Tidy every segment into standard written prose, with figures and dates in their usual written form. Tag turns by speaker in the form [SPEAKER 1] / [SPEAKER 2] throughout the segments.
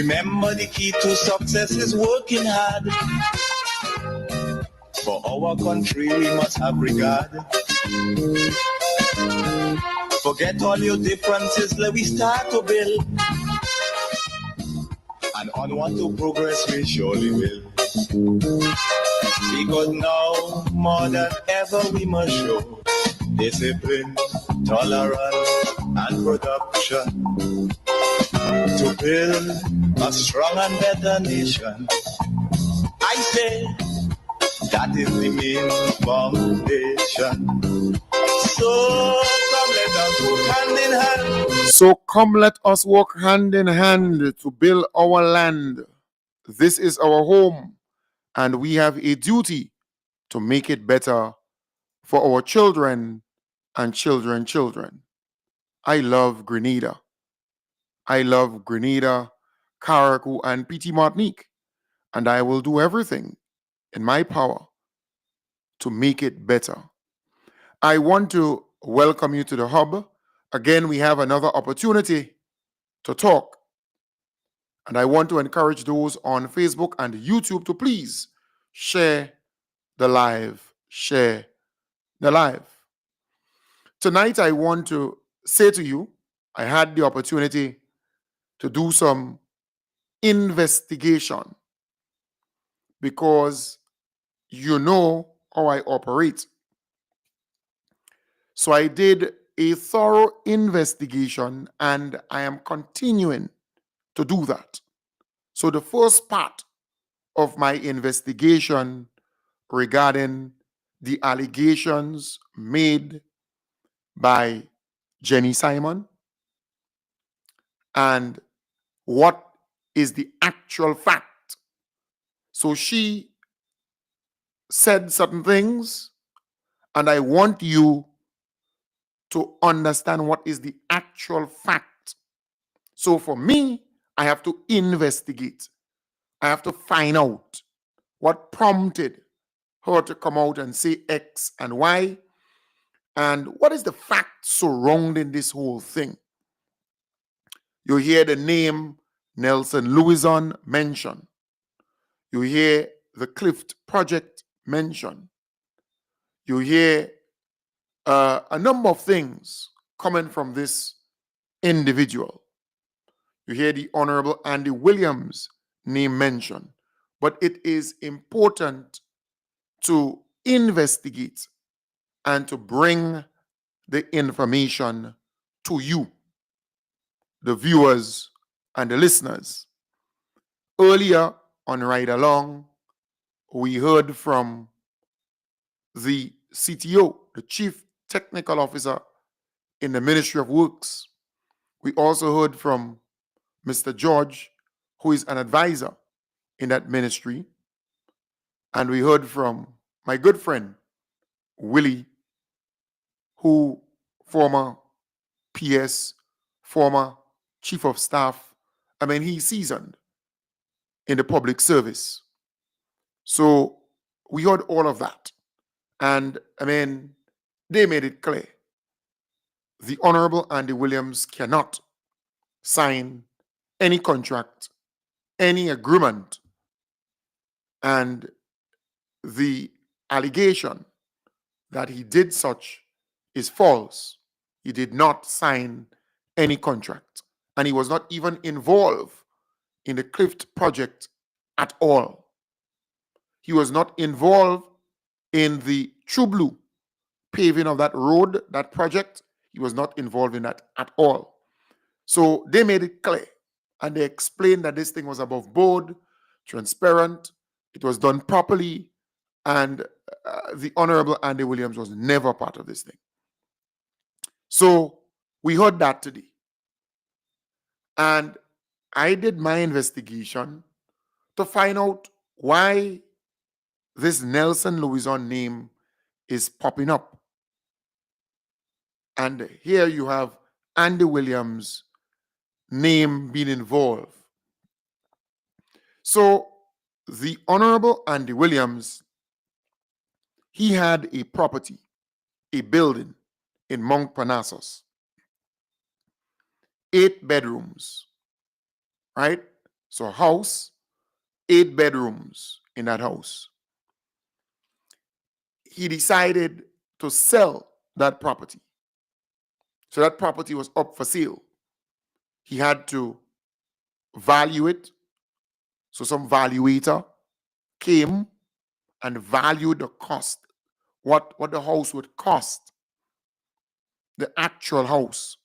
[SPEAKER 1] Remember, the key to success is working hard. For our country, we must have regard. Forget all your differences, let we start to build. And onward to progress we surely will. Because now, more than ever, we must show discipline, tolerance, and production to build a strong and better nation. I say that is the main foundation. So come let us work hand in hand to build our land. This is our home, and we have a duty to make it better for our children and children. I love Grenada. I love Grenada, Carriacou, and Petit Martinique, and I will do everything in my power to make it better. I want to welcome you to the hub. Again, we have another opportunity to talk. And I want to encourage those on Facebook and YouTube to please share the live. Share the live. Tonight, I want to say to you, I had the opportunity to do some investigation because you know how I operate. So I did a thorough investigation and I am continuing to do that. So the first part of my investigation regarding the allegations made by Jenny Simon and what is the actual fact. So she said certain things and I want you to understand what is the actual fact. So for me, I have to investigate. I have to find out what prompted her to come out and say X and Y, and what is the fact surrounding this whole thing. You hear the name Nelson Louison mentioned. You hear the Clift Project mentioned. You hear a number of things coming from this individual. You hear the Honorable Andy Williams name mentioned, but it is important to investigate and to bring the information to you, the viewers and the listeners. Earlier on Ride Along, we heard from the CTO, the Chief Technical Officer in the Ministry of Works. We also heard from Mr. George, who is an advisor in that ministry. And we heard from my good friend, Willie, who former PS, former Chief of Staff. I mean, he's seasoned in the public service. So we heard all of that. And I mean, they made it clear. The Honorable Andy Williams cannot sign any contract, any agreement, and the allegation that he did such is false. He did not sign any contract, and he was not even involved in the Clift project at all. He was not involved in the True Blue paving of that road, that project. He was not involved in that at all. So they made it clear, and they explained that this thing was above board, transparent, it was done properly, and the Honorable Andy Williams was never part of this thing. So we heard that today. And I did my investigation to find out why this Nelson Louison name is popping up. And here you have Andy Williams' name being involved. So the Honorable Andy Williams, he had a property, a building in Mount Parnassus, 8 bedrooms, right? So a house, 8 bedrooms in that house. He decided to sell that property. So that property was up for sale. He had to value it. So some valuator came and valued the cost, what the house would cost, the actual house,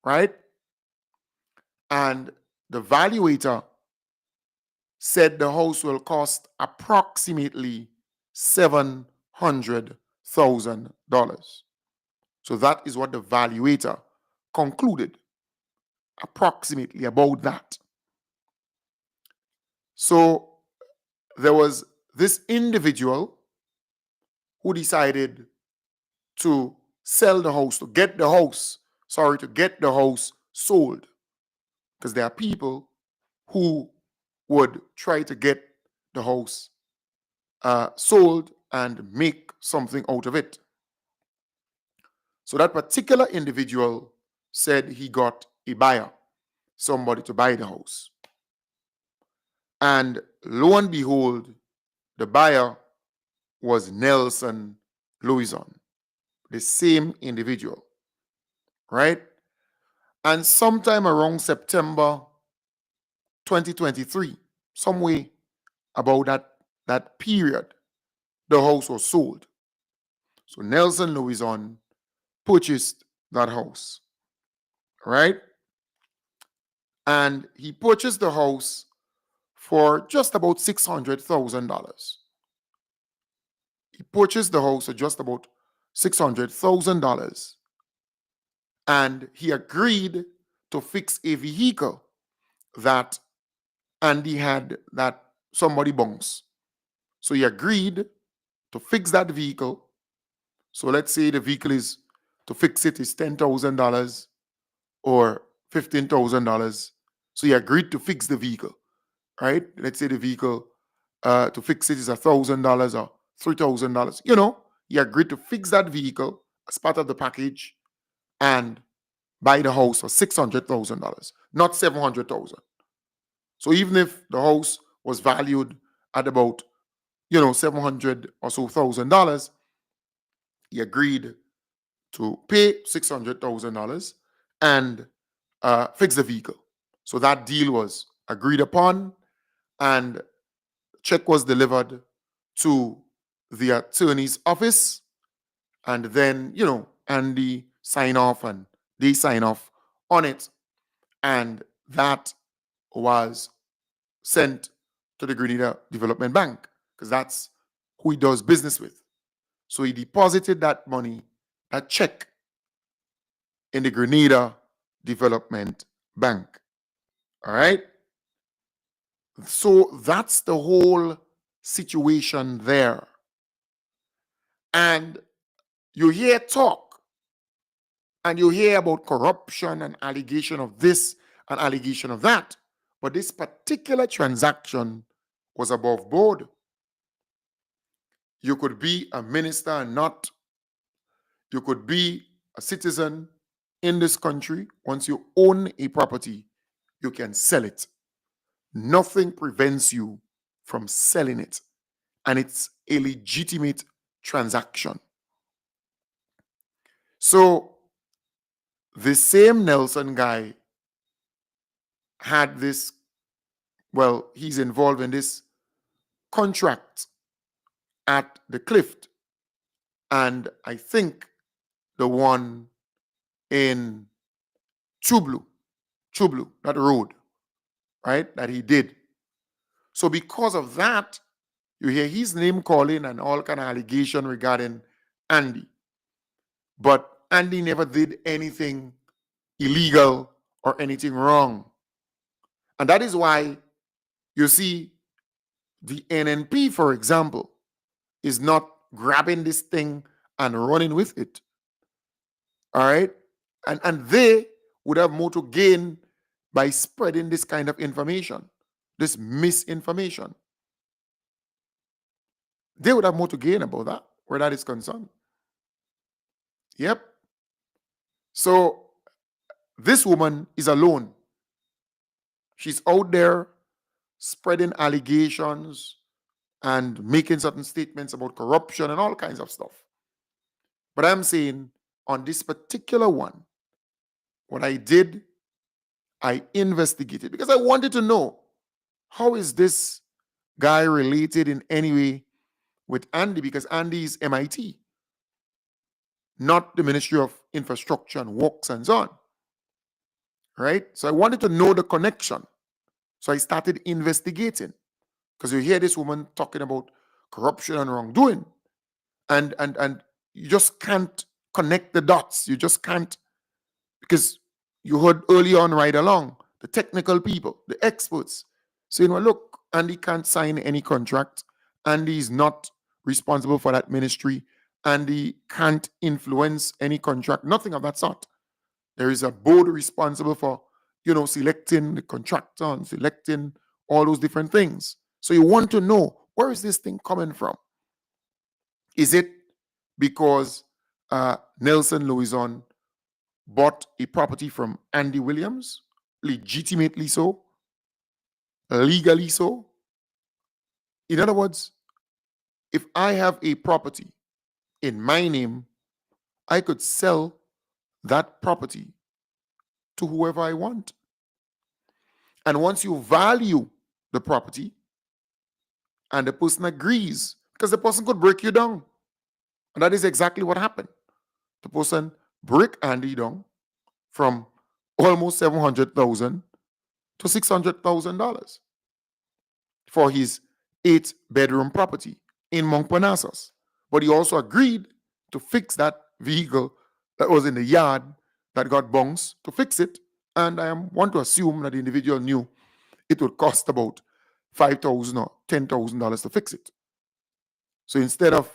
[SPEAKER 1] right? And the valuator said the house will cost approximately $700,000. So that is what the valuator concluded, approximately about that. So there was this individual who decided to sell the house, to get the house sold. Because there are people who would try to get the house sold and make something out of it. So that particular individual said he got a buyer, somebody to buy the house. And lo and behold, the buyer was Nelson Louison, the same individual, right? And sometime around September 2023, some way about that period, the house was sold. So Nelson Louison purchased that house, right? And he purchased the house for just about $600,000. He purchased the house for just about $600,000. And he agreed to fix a vehicle that Andy had that somebody bounced. So he agreed to fix that vehicle. So let's say the vehicle is, to fix it is $10,000 or $15,000. So he agreed to fix the vehicle, right? Let's say the vehicle to fix it is $1,000 or $3,000. He agreed to fix that vehicle as part of the package and buy the house for $600,000, not $700,000. So even if the house was valued at about, $700 or so $1,000, he agreed to pay $600,000 and fix the vehicle. So that deal was agreed upon, and check was delivered to the attorney's office, and then Andy sign off and they sign off on it, and that was sent to the Grenada Development Bank because that's who he does business with. So he deposited that money, that check, in the Grenada Development Bank. All right. So that's the whole situation there. And you hear talk and you hear about corruption and allegation of this and allegation of that. But this particular transaction was above board. You could be a minister and not. You could be a citizen in this country. Once you own a property, you can sell it. Nothing prevents you from selling it. And it's a legitimate transaction. So the same Nelson guy had this, he's involved in this contract at the Clift. And I think the one in Chublu, that road, right, that he did. So because of that, you hear his name calling and all kind of allegation regarding Andy. But Andy never did anything illegal or anything wrong. And that is why you see the NNP, for example, is not grabbing this thing and running with it. All right? And they would have more to gain by spreading this kind of information, this misinformation. They would have more to gain about that, where that is concerned. Yep. So this woman is alone. She's out there spreading allegations and making certain statements about corruption and all kinds of stuff. But I'm saying on this particular one, what I did, I investigated because I wanted to know, how is this guy related in any way with Andy? Because Andy is MIT, not the Ministry of Infrastructure and Works and so on. Right? So I wanted to know the connection. So I started investigating, because you hear this woman talking about corruption and wrongdoing, and you just can't connect the dots. You just can't, because you heard early on right along the technical people, the experts saying, well, look, Andy can't sign any contract. Andy is not responsible for that ministry. Andy can't influence any contract, nothing of that sort. There is a board responsible for, selecting the contractor and selecting all those different things. So you want to know, where is this thing coming from? Is it because Nelson Louison bought a property from Andy Williams, legitimately so, legally so? In other words, if I have a property in my name, I could sell that property to whoever I want. And once you value the property and the person agrees, because the person could break you down. And that is exactly what happened. The person break Andy down from almost $700,000 to $600,000 for his 8-bedroom property in Montparnasse. But he also agreed to fix that vehicle that was in the yard that got bounced, to fix it. And I want to assume that the individual knew it would cost about $5,000 or $10,000 to fix it. So instead of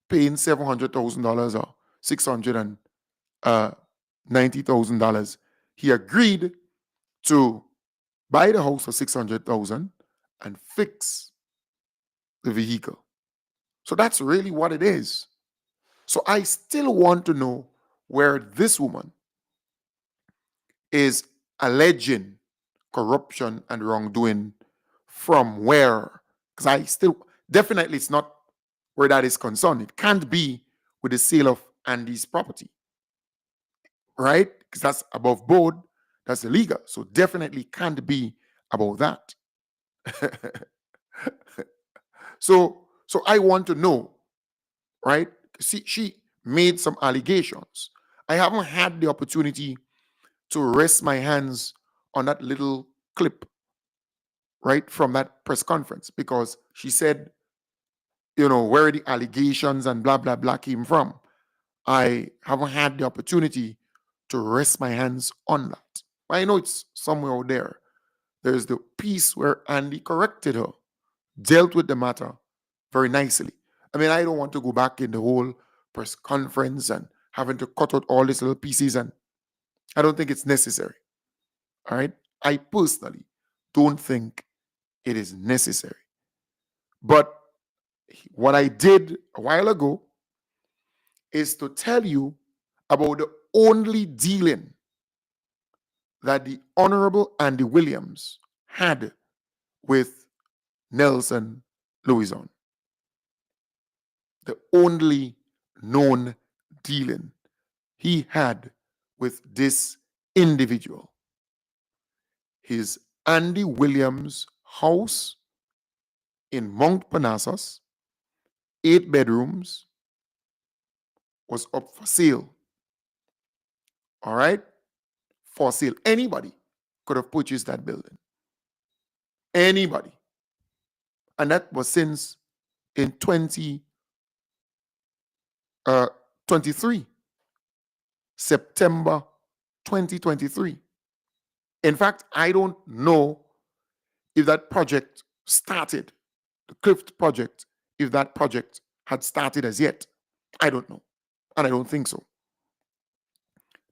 [SPEAKER 1] paying $700,000 or $690,000, he agreed to buy the house for $600,000 and fix the vehicle. So that's really what it is. So I still want to know where this woman is alleging corruption and wrongdoing from, where, because I still, definitely it's not where that is concerned. It can't be with the sale of Andy's property, right? Because that's above board, that's illegal. So definitely can't be about that. So I want to know, right? See, she made some allegations. I haven't had the opportunity to rest my hands on that little clip, right, from that press conference, because she said, where the allegations and blah, blah, blah came from. I haven't had the opportunity to rest my hands on that. I know it's somewhere out there. There's the piece where Andy corrected her, dealt with the matter very nicely. I mean, I don't want to go back in the whole press conference and having to cut out all these little pieces, and I don't think it's necessary. All right? I personally don't think it is necessary. But what I did a while ago is to tell you about the only dealing that the Honorable Andy Williams had with Nelson Louison. The only known dealing he had with this individual. His Andy Williams house in Montparnasse, 8 bedrooms, was up for sale. All right? For sale. Anybody could have purchased that building. Anybody. And that was since in 2023. September 2023. In fact, I don't know if that project started, the Clift project, if that project had started as yet. I don't know. And I don't think so.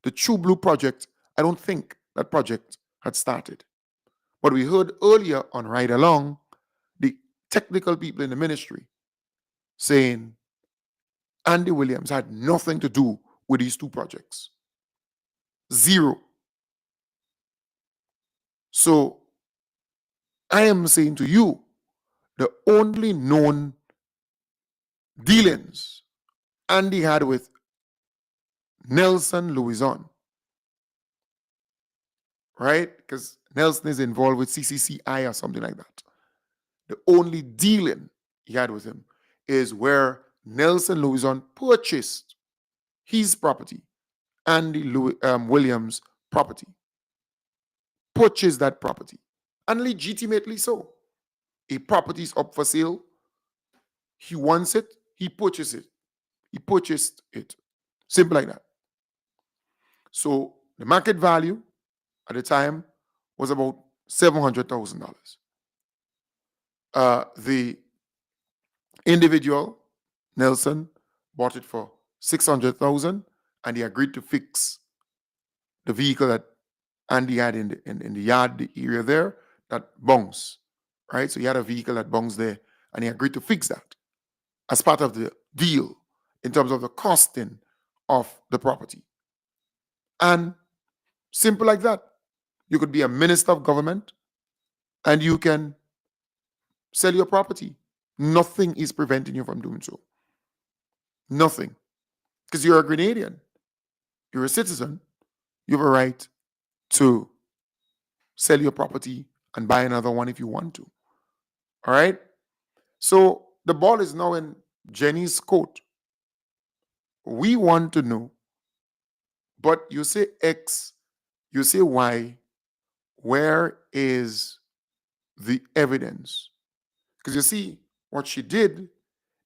[SPEAKER 1] The True Blue project, I don't think that project had started. But we heard earlier on Ride Along, the technical people in the ministry saying Andy Williams had nothing to do with these 2 projects. Zero. So I am saying to you, the only known dealings Andy had with Nelson Louison, right? Because Nelson is involved with CCCI or something like that. The only dealing he had with him is where Nelson Louison purchased his property, Andy Williams' property, purchased that property, and legitimately so. A property is up for sale. He wants it. He purchased it. He purchased it. Simple like that. So the market value at the time was about $700,000. The individual, Nelson, bought it for $600,000, and he agreed to fix the vehicle that Andy had in the yard, the area there, that bungs, right? So he had a vehicle that bungs there, and he agreed to fix that as part of the deal in terms of the costing of the property. And simple like that. You could be a minister of government and you can sell your property. Nothing is preventing you from doing so. Nothing. Because you're a Grenadian. You're a citizen. You have a right to sell your property and buy another one if you want to. All right? So the ball is now in Jenny's court. We want to know, but you say X, you say Y, where is the evidence? Because you see, what she did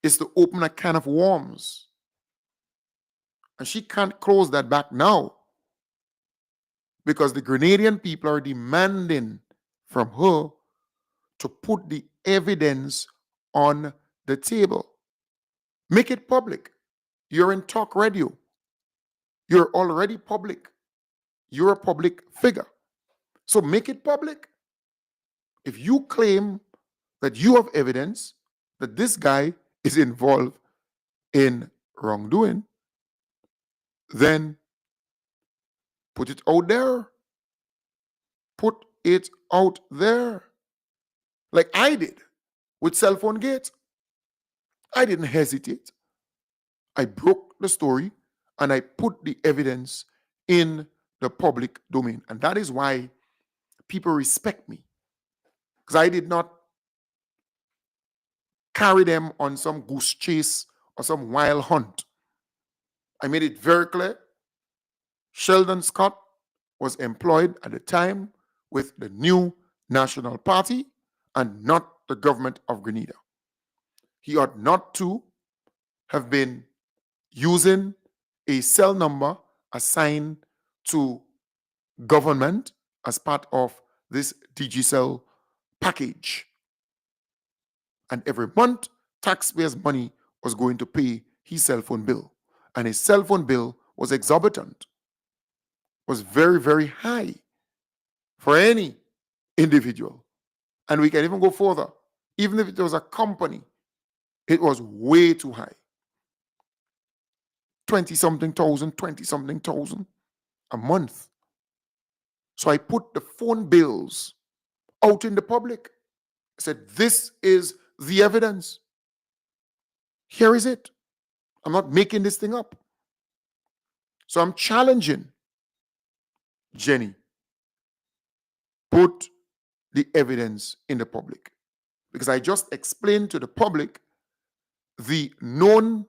[SPEAKER 1] is to open a can of worms. And she can't close that back now because the Grenadian people are demanding from her to put the evidence on the table. Make it public. You're in talk radio. You're already public. You're a public figure. So make it public. If you claim that you have evidence that this guy is involved in wrongdoing, then put it out there. Put it out there. Like I did with Cell Phone Gate. I didn't hesitate. I broke the story and I put the evidence in the public domain. And that is why people respect me. Because I did not carry them on some goose chase or some wild hunt. I made it very clear. Sheldon Scott was employed at the time with the new National Party and not the government of Grenada. He ought not to have been using a cell number assigned to government as part of this Digicel package. And every month, taxpayers' money was going to pay his cell phone bill. And his cell phone bill was exorbitant, was very, very high for any individual. And we can even go further. Even if it was a company, it was way too high. 20-something thousand a month. So I put the phone bills out in the public. I said, this is the evidence. Here is it. I'm not making this thing up. So I'm challenging Jenny. Put the evidence in the public. Because I just explained to the public the known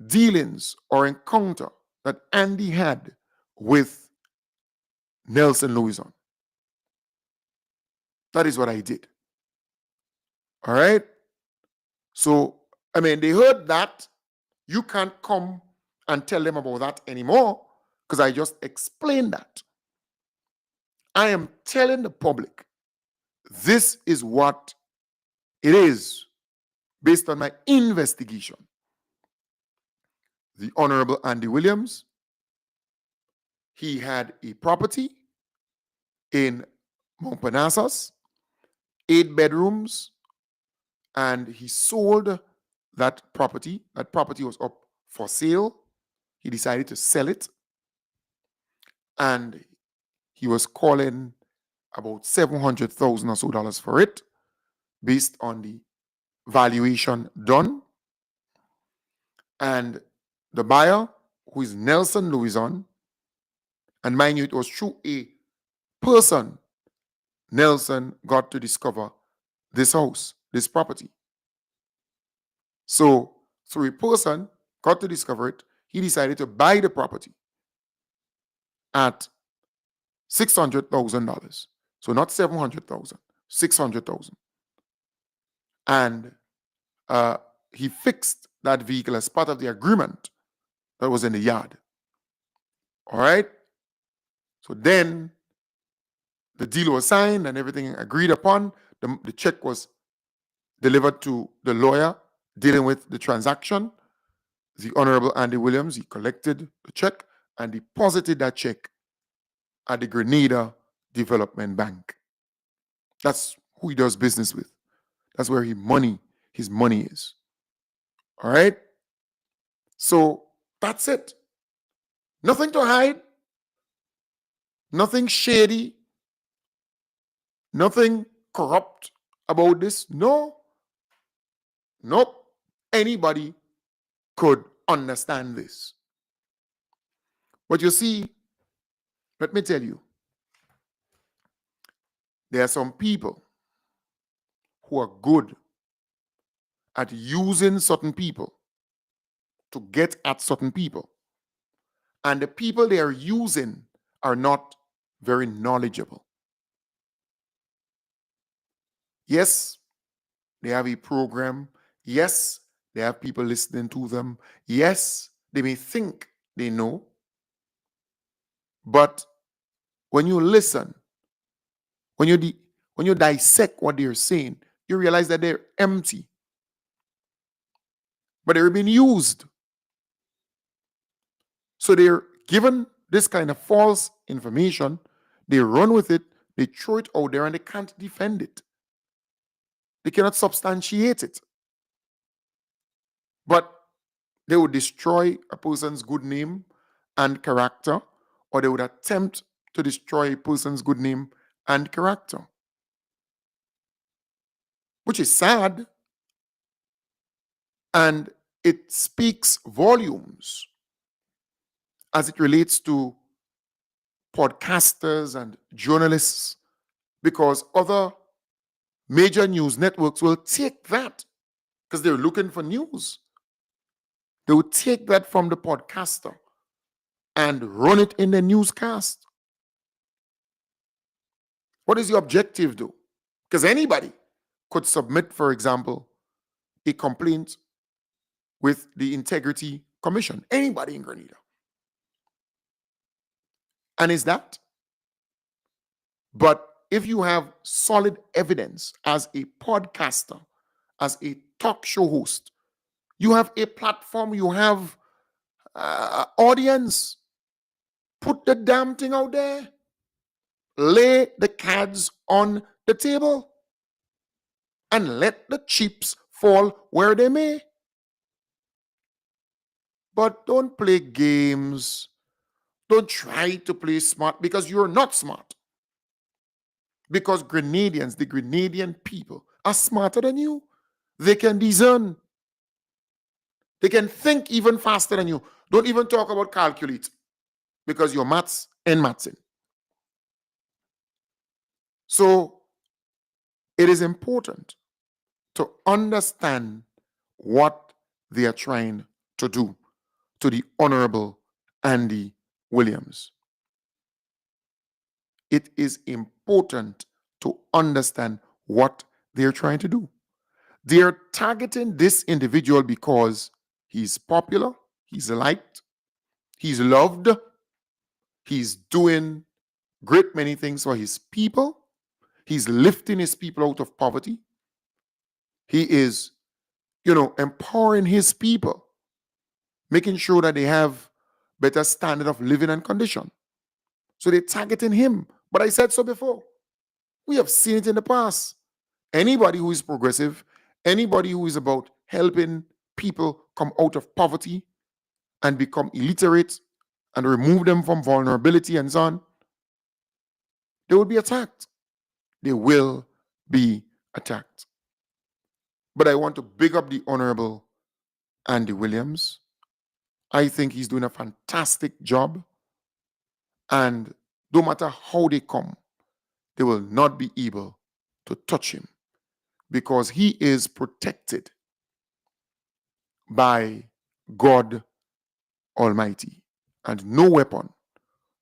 [SPEAKER 1] dealings or encounter that Andy had with Nelson Louison. That is what I did. All right? So, I mean, they heard that. You can't come and tell them about that anymore because I just explained that. I am telling the public this is what it is based on my investigation. The Honorable Andy Williams, he had a property in Montparnasse, 8 bedrooms, and he sold that property. That property was up for sale. He decided to sell it. And he was calling about $700,000 or so dollars for it, based on the valuation done. And the buyer, who is Nelson Louison, and mind you, it was through a person Nelson got to discover this house, this property. So through a person got to discover it, he decided to buy the property at $600,000. So not 700,000, 600,000. And he fixed that vehicle as part of the agreement that was in the yard. All right. So then the deal was signed and everything agreed upon. The check was delivered to the lawyer dealing with the transaction, the Honorable Andy Williams. He collected the check and deposited that check at the Grenada Development Bank. That's who he does business with. That's where his money is. All right? So that's it. Nothing to hide. Nothing shady. Nothing corrupt about this. No. Nope. Anybody could understand this. But you see, let me tell you, there are some people who are good at using certain people to get at certain people. And the people they are using are not very knowledgeable. Yes, they have a program. Yes, they have people listening to them. Yes, they may think they know. But when you listen, when you dissect what they're saying, you realize that they're empty. But they're being used. So they're given this kind of false information. They run with it. They throw it out there and they can't defend it. They cannot substantiate it. But they would destroy a person's good name and character, or they would attempt to destroy a person's good name and character, which is sad. And it speaks volumes as it relates to podcasters and journalists, because other major news networks will take that because they're looking for news. They will take that from the podcaster and run it in the newscast. What is the objective, though? Because anybody could submit, for example, a complaint with the Integrity Commission. Anybody in Grenada. And is that? But if you have solid evidence as a podcaster, as a talk show host, you have a platform, you have audience, put the damn thing out there. Lay the cards on the table and let the chips fall where they may. But don't play games. Don't try to play smart, because you're not smart. Because Grenadians, the Grenadian people, are smarter than you. They can discern. They can think even faster than you. Don't even talk about calculate, because your maths and mathsing. So it is important to understand what they are trying to do to the Honorable Andy Williams. It is important to understand what they're trying to do. They're targeting this individual because he's popular, he's liked, he's loved, he's doing great many things for his people, he's lifting his people out of poverty, he is, empowering his people, making sure that they have better standard of living and condition. So they're targeting him. But I said so before. We have seen it in the past. Anybody who is progressive, anybody who is about helping people come out of poverty and become illiterate and remove them from vulnerability and so on, they will be attacked. they will be attacked. But I want to big up the Honorable Andy Williams. I think he's doing a fantastic job. And no matter how they come, they will not be able to touch him because he is protected by God Almighty. And no weapon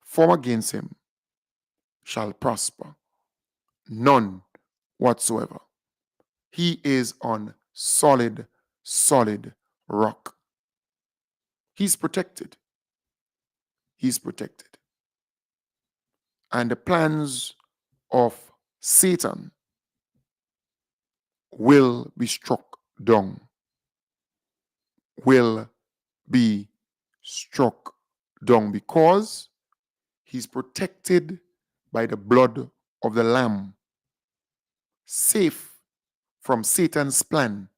[SPEAKER 1] formed against him shall prosper. None whatsoever. He is on solid, solid rock. He's protected. He's protected. And the plans of Satan will be struck down, will be struck down because he's protected by the blood of the Lamb, safe from Satan's plan.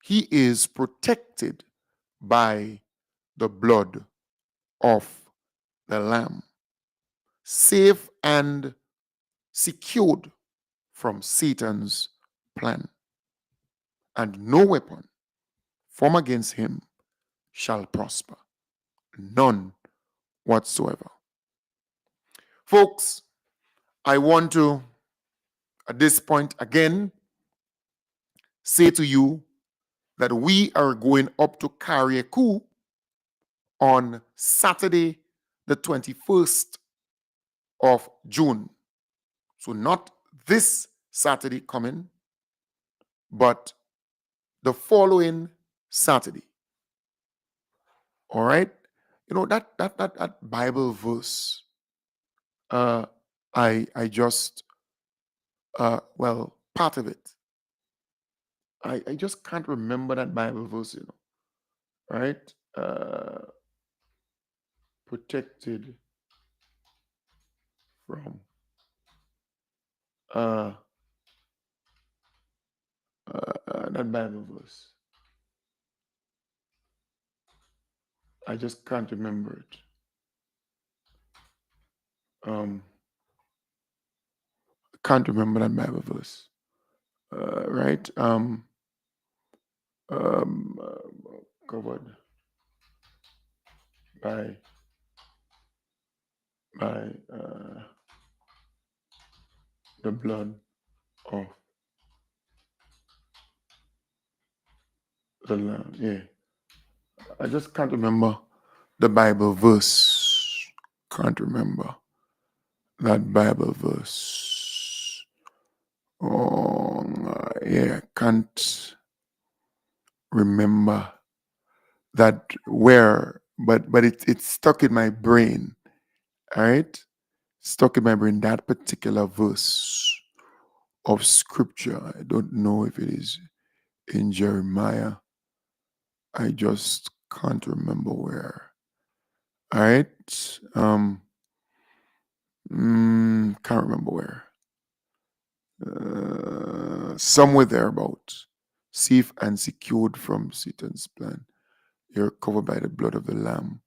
[SPEAKER 1] He is protected by the blood of the Lamb, safe and secured from Satan's plan. And no weapon formed against him shall prosper. None whatsoever. Folks, I want to, at this point again, say to you that we are going up to Carriacou on Saturday, the 21st of June. So not this Saturday coming, but the following Saturday. All right? You know, that Bible verse, I just, part of it. I just can't remember that Bible verse, you know, right? Protected from that Bible verse. I just can't remember it. Can't remember that Bible verse. Right? Covered by the blood of the Lamb. Yeah. I just can't remember the Bible verse. Can't remember that Bible verse. Oh, yeah. Can't remember that where, but it's stuck in my brain. All right? Stuck in my brain, that particular verse of scripture. I don't know if it is in Jeremiah. I just can't remember where. All right. Can't remember where. Somewhere thereabout. Safe and secured from Satan's plan. You're covered by the blood of the Lamb.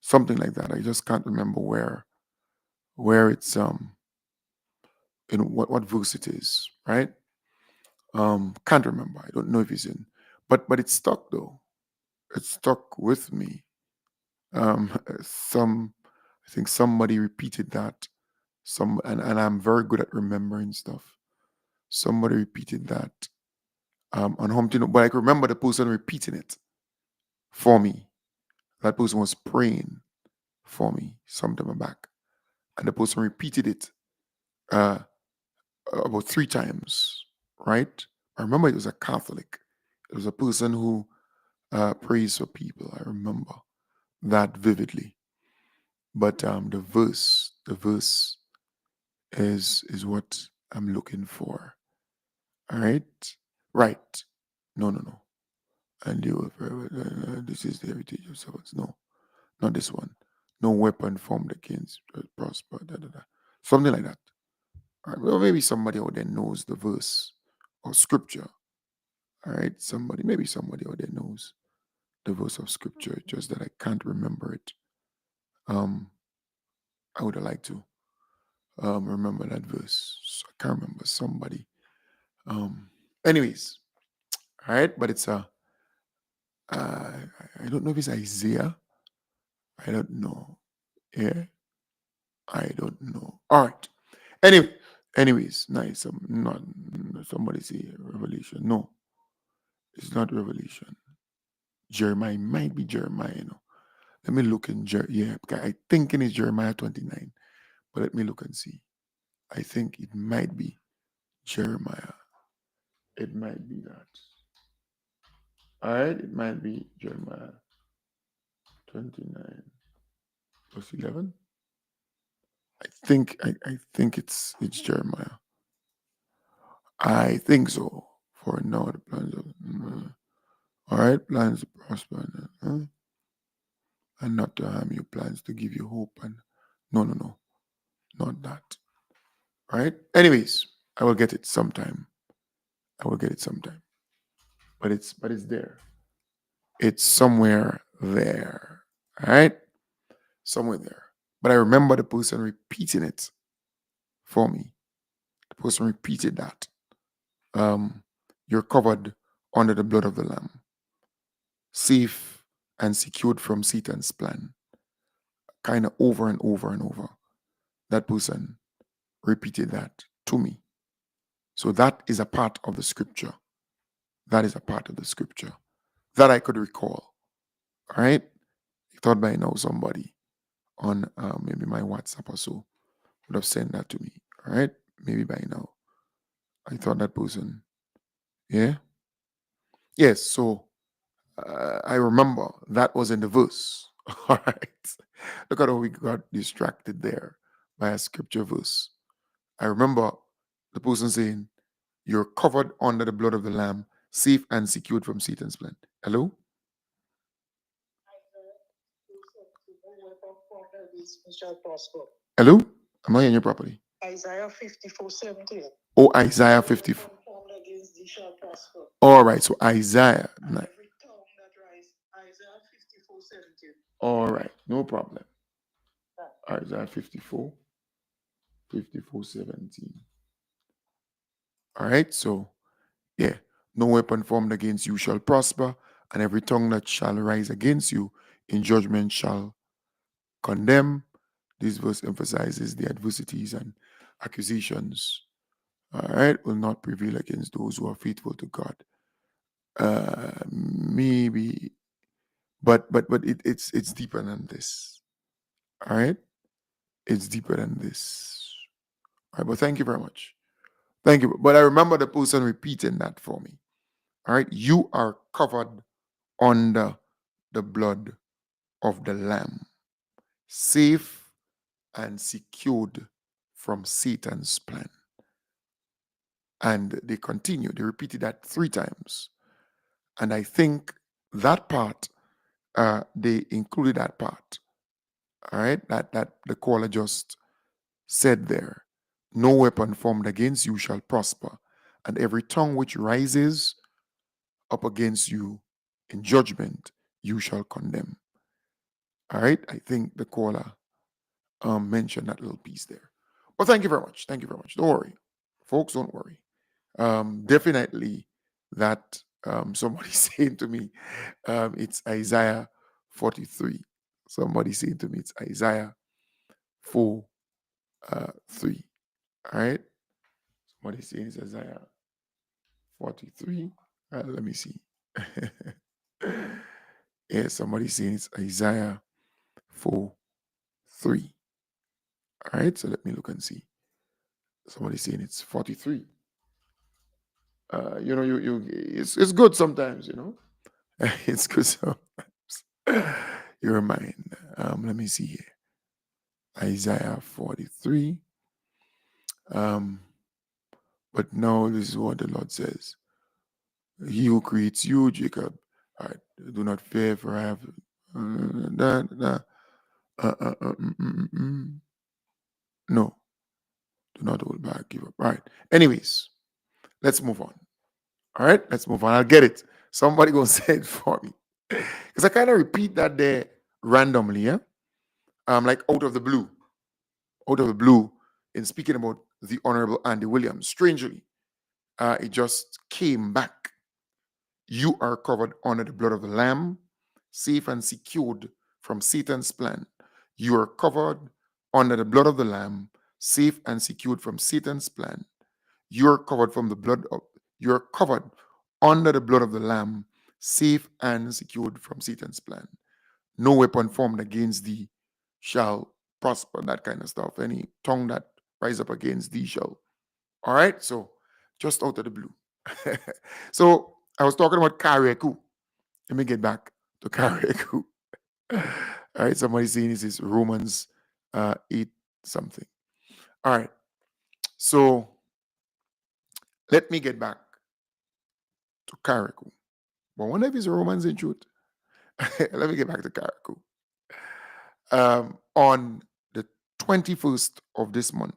[SPEAKER 1] Something like that. I just can't remember where it's in what verse it is, right? Can't remember. I don't know if it's in, but it's stuck though. It's stuck with me. I think somebody repeated that. And I'm very good at remembering stuff. Somebody repeated that on Humpty, but I can remember the person repeating it for me. That person was praying for me sometime back, and the person repeated it uh, about 3 times. Right? I remember it was a Catholic. It was a person who prays for people. I remember that vividly. But the verse is what I'm looking for. All right, right. No. And you this is the heritage of servants. No, not this one. No weapon formed against prosper. Da, da, da. Something like that. All right. Well, maybe somebody out there knows the verse or scripture. All right, maybe somebody out there knows the verse of scripture. Just that I can't remember it. I would have liked to remember that verse. I can't remember somebody. Um, anyways, all right, but it's a I don't know if it's Isaiah. I don't know. Yeah, I don't know. All right. Anyway, anyways, nice. Not somebody say Revelation. No, it's not Revelation. Jeremiah might be Jeremiah. Let me look in yeah, because I think it's Jeremiah 29. But let me look and see. I think it might be Jeremiah. It might be that. All right, it might be Jeremiah 29 plus 11. I think it's Jeremiah. I think so. For now, the plans of all right, plans to prosper and not to harm you, plans to give you hope and no, not that. All right. Anyways, I will get it sometime. I will get it sometime. But it's there. It's somewhere there. All right, somewhere there. But I remember the person repeating it for me. The person repeated that. Um, you're covered under the blood of the Lamb, safe and secured from Satan's plan. Kind of over and over and over. That person repeated that to me. So that is a part of the scripture. That is a part of the scripture that I could recall. All right. I thought by now somebody on maybe my WhatsApp or so would have sent that to me. All right. Maybe by now. I thought that person. Yeah. Yes. So I remember that was in the verse. All right. Look at how we got distracted there by a scripture verse. I remember the person saying, you're covered under the blood of the Lamb, safe and secured from Satan's plan. Hello? Hello? Am I hearing you properly? Isaiah 54:17. Oh, Isaiah 54. All right, so Isaiah. All right, no problem. Isaiah 54:17. All right, so yeah, no weapon formed against you shall prosper, and every tongue that shall rise against you in judgment shall condemn. This verse emphasizes the adversities and accusations, all right, will not prevail against those who are faithful to God. Maybe, but it's deeper than this. All right, it's deeper than this. All right, but thank you very much. Thank you. But I remember the person repeating that for me. All right, you are covered under the blood of the Lamb, safe and secured from Satan's plan. And they continue, they repeated that 3 times. And I think that part, they included that part. All right, that the caller just said there. No weapon formed against you shall prosper, and every tongue which rises up against you in judgment, you shall condemn. All right, I think the caller mentioned that little piece there. But thank you very much. Thank you very much. Don't worry, folks. Don't worry. Definitely that somebody saying to me, it's Isaiah 43. Somebody saying to me, it's Isaiah 4 3. All right. Somebody saying it's Isaiah 43. Let me see. Yeah, somebody saying it's Isaiah 4 3. All right, so let me look and see. Somebody saying it's 43. It's good sometimes, it's good sometimes. You remind. Let me see here. Isaiah 43. But now this is what the Lord says. He who creates you, Jacob, do not fear, for I have no, do not hold back, give up. All right. Anyways, let's move on. All right, let's move on. I'll get it. Somebody gonna say it for me. Because I kind of repeat that there randomly, yeah? Like out of the blue. Out of the blue, in speaking about the Honorable Andy Williams. Strangely, it just came back. You are covered under the blood of the Lamb, safe and secured from Satan's plan. You are covered under the blood of the Lamb, safe and secured from Satan's plan. You are covered from the blood of, you are covered under the blood of the Lamb, safe and secured from Satan's plan. No weapon formed against thee shall prosper, that kind of stuff. Any tongue that rise up against thee shall. All right, so just out of the blue. So I was talking about Carriacou. Let me get back to Carriacou. All right, somebody saying this is Romans 8 something. All right, so let me get back to Carriacou. But one of his Romans in truth. Let me get back to Carriacou. On the 21st of this month,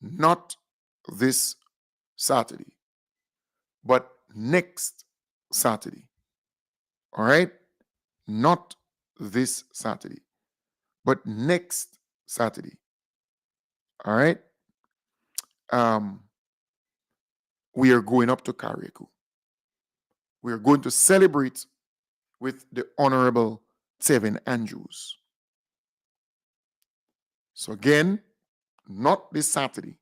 [SPEAKER 1] not this Saturday, but next Saturday. All right? Not this Saturday, but next Saturday. All right? We are going up to Carriacou. We are going to celebrate with the Honorable Tevin Andrews. So again, not this Saturday,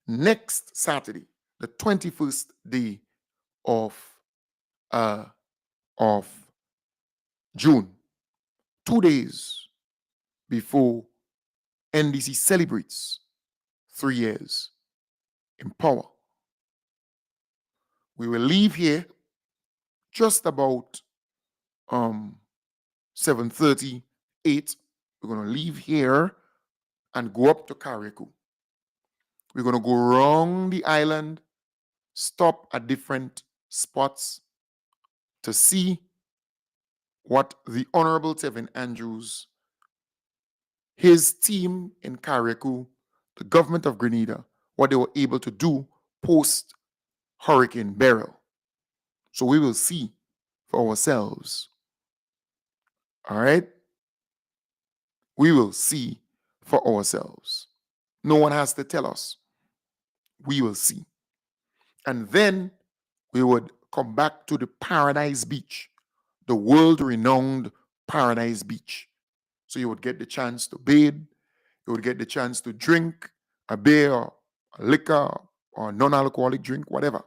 [SPEAKER 1] next Saturday, the 21st day of June, 2 days before NDC celebrates 3 years in power. We will leave here just about 7:30, 8. We're going to leave here and go up to Carriacou. We're going to go around the island, stop at different spots to see what the Honorable Tevin Andrews, his team in Carriacou, the government of Grenada, what they were able to do post Hurricane Beryl. So we will see for ourselves. All right? We will see for ourselves. No one has to tell us. We will see. And then we would come back to the Paradise Beach, the world-renowned Paradise Beach. So you would get the chance to bathe, you would get the chance to drink a beer, or a liquor, or a non-alcoholic drink, whatever.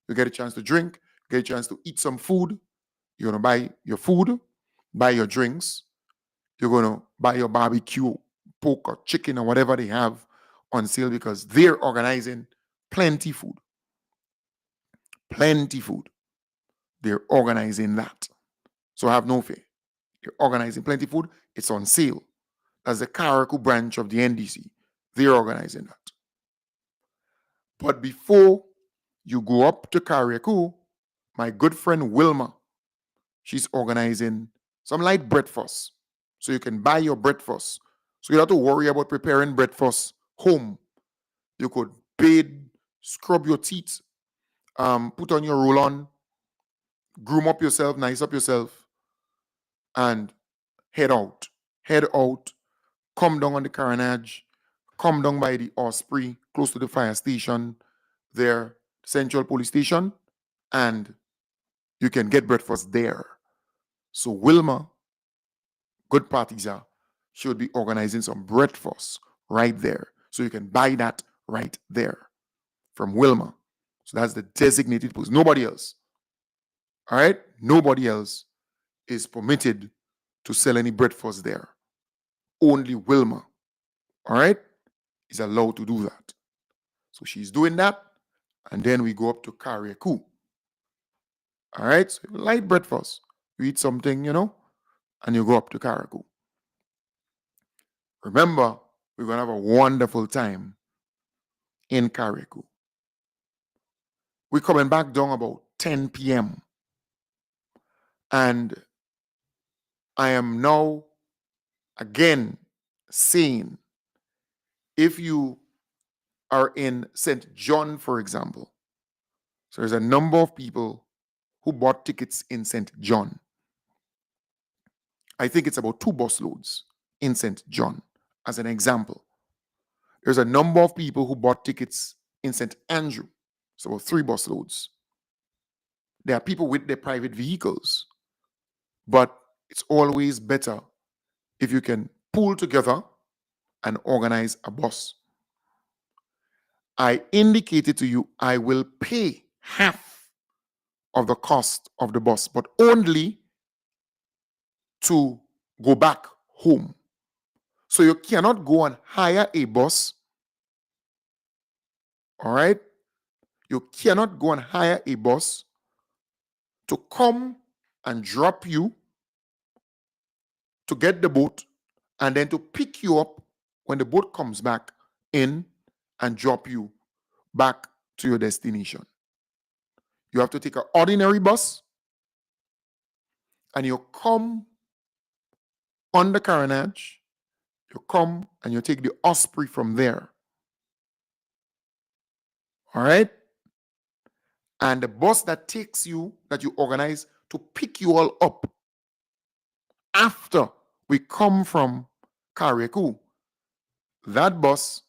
[SPEAKER 1] You get a chance to drink, get a chance to eat some food. You're going to buy your food, buy your drinks. You're going to buy your barbecue, pork or chicken or whatever they have on sale because they're organizing plenty food. Plenty food. They're organizing that. So have no fear. They're organizing plenty food. It's on sale. That's the Carriacou branch of the NDC. They're organizing that. But before you go up to Carriacou, my good friend Wilma, she's organizing some light breakfast. So you can buy your breakfast. So you don't have to worry about preparing breakfast home. You could bathe, scrub your teeth, put on your roll-on, groom up yourself, nice up yourself, and head out. Head out, come down on the Carnage, come down by the Osprey, close to the fire station, there, Central Police Station, and you can get breakfast there. So Wilma, good partisan, she would be organizing some breakfast right there. So you can buy that right there from Wilma. So that's the designated post. Nobody else. All right? Nobody else is permitted to sell any breakfast there. Only Wilma, all right, is allowed to do that. So she's doing that. And then we go up to Carriacou. All right? So light breakfast. You eat something, and you go up to Carriacou. Remember, we're going to have a wonderful time in Carriacou. We're coming back down about 10 p.m. And I am now again saying, if you are in St. John, for example, so there's a number of people who bought tickets in St. John. I think it's about 2 busloads in St. John, as an example. There's a number of people who bought tickets in St. Andrew. So about 3 bus loads. There are people with their private vehicles. But it's always better if you can pull together and organize a bus. I indicated to you I will pay half of the cost of the bus, but only to go back home. So you cannot go and hire a bus. All right? You cannot go and hire a bus to come and drop you to get the boat and then to pick you up when the boat comes back in and drop you back to your destination. You have to take an ordinary bus and you come on the Carriacou, you come and you take the Osprey from there. All right? And the bus that takes you, that you organize to pick you all up after we come from Carriacou, that bus,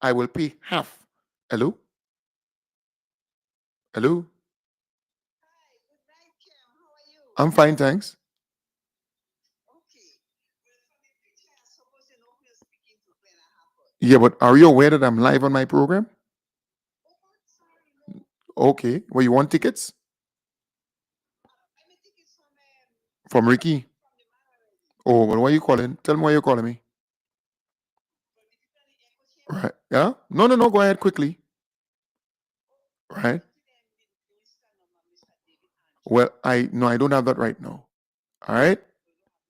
[SPEAKER 1] I will pay half. Hello? Hello?
[SPEAKER 2] Hi, good night, Kim. How are you?
[SPEAKER 1] I'm fine, thanks.
[SPEAKER 2] Okay. Well, from the picture, I suppose you know who you're speaking to, Glenna Harford.
[SPEAKER 1] Yeah, but are you aware that I'm live on my program?
[SPEAKER 2] Oh, God, sorry, no.
[SPEAKER 1] Okay. Well, you want tickets?
[SPEAKER 2] I may take it
[SPEAKER 1] From Ricky?
[SPEAKER 2] from the man already.
[SPEAKER 1] Oh, well, why are you calling? Tell me why you're calling me.
[SPEAKER 2] But the people in the echo chamber,
[SPEAKER 1] Right. Yeah? No, no, no. Go ahead quickly. Right.
[SPEAKER 2] talk to them, the Mr. Norman, Mr. David Andrew.
[SPEAKER 1] Well, I don't have that right now. All right?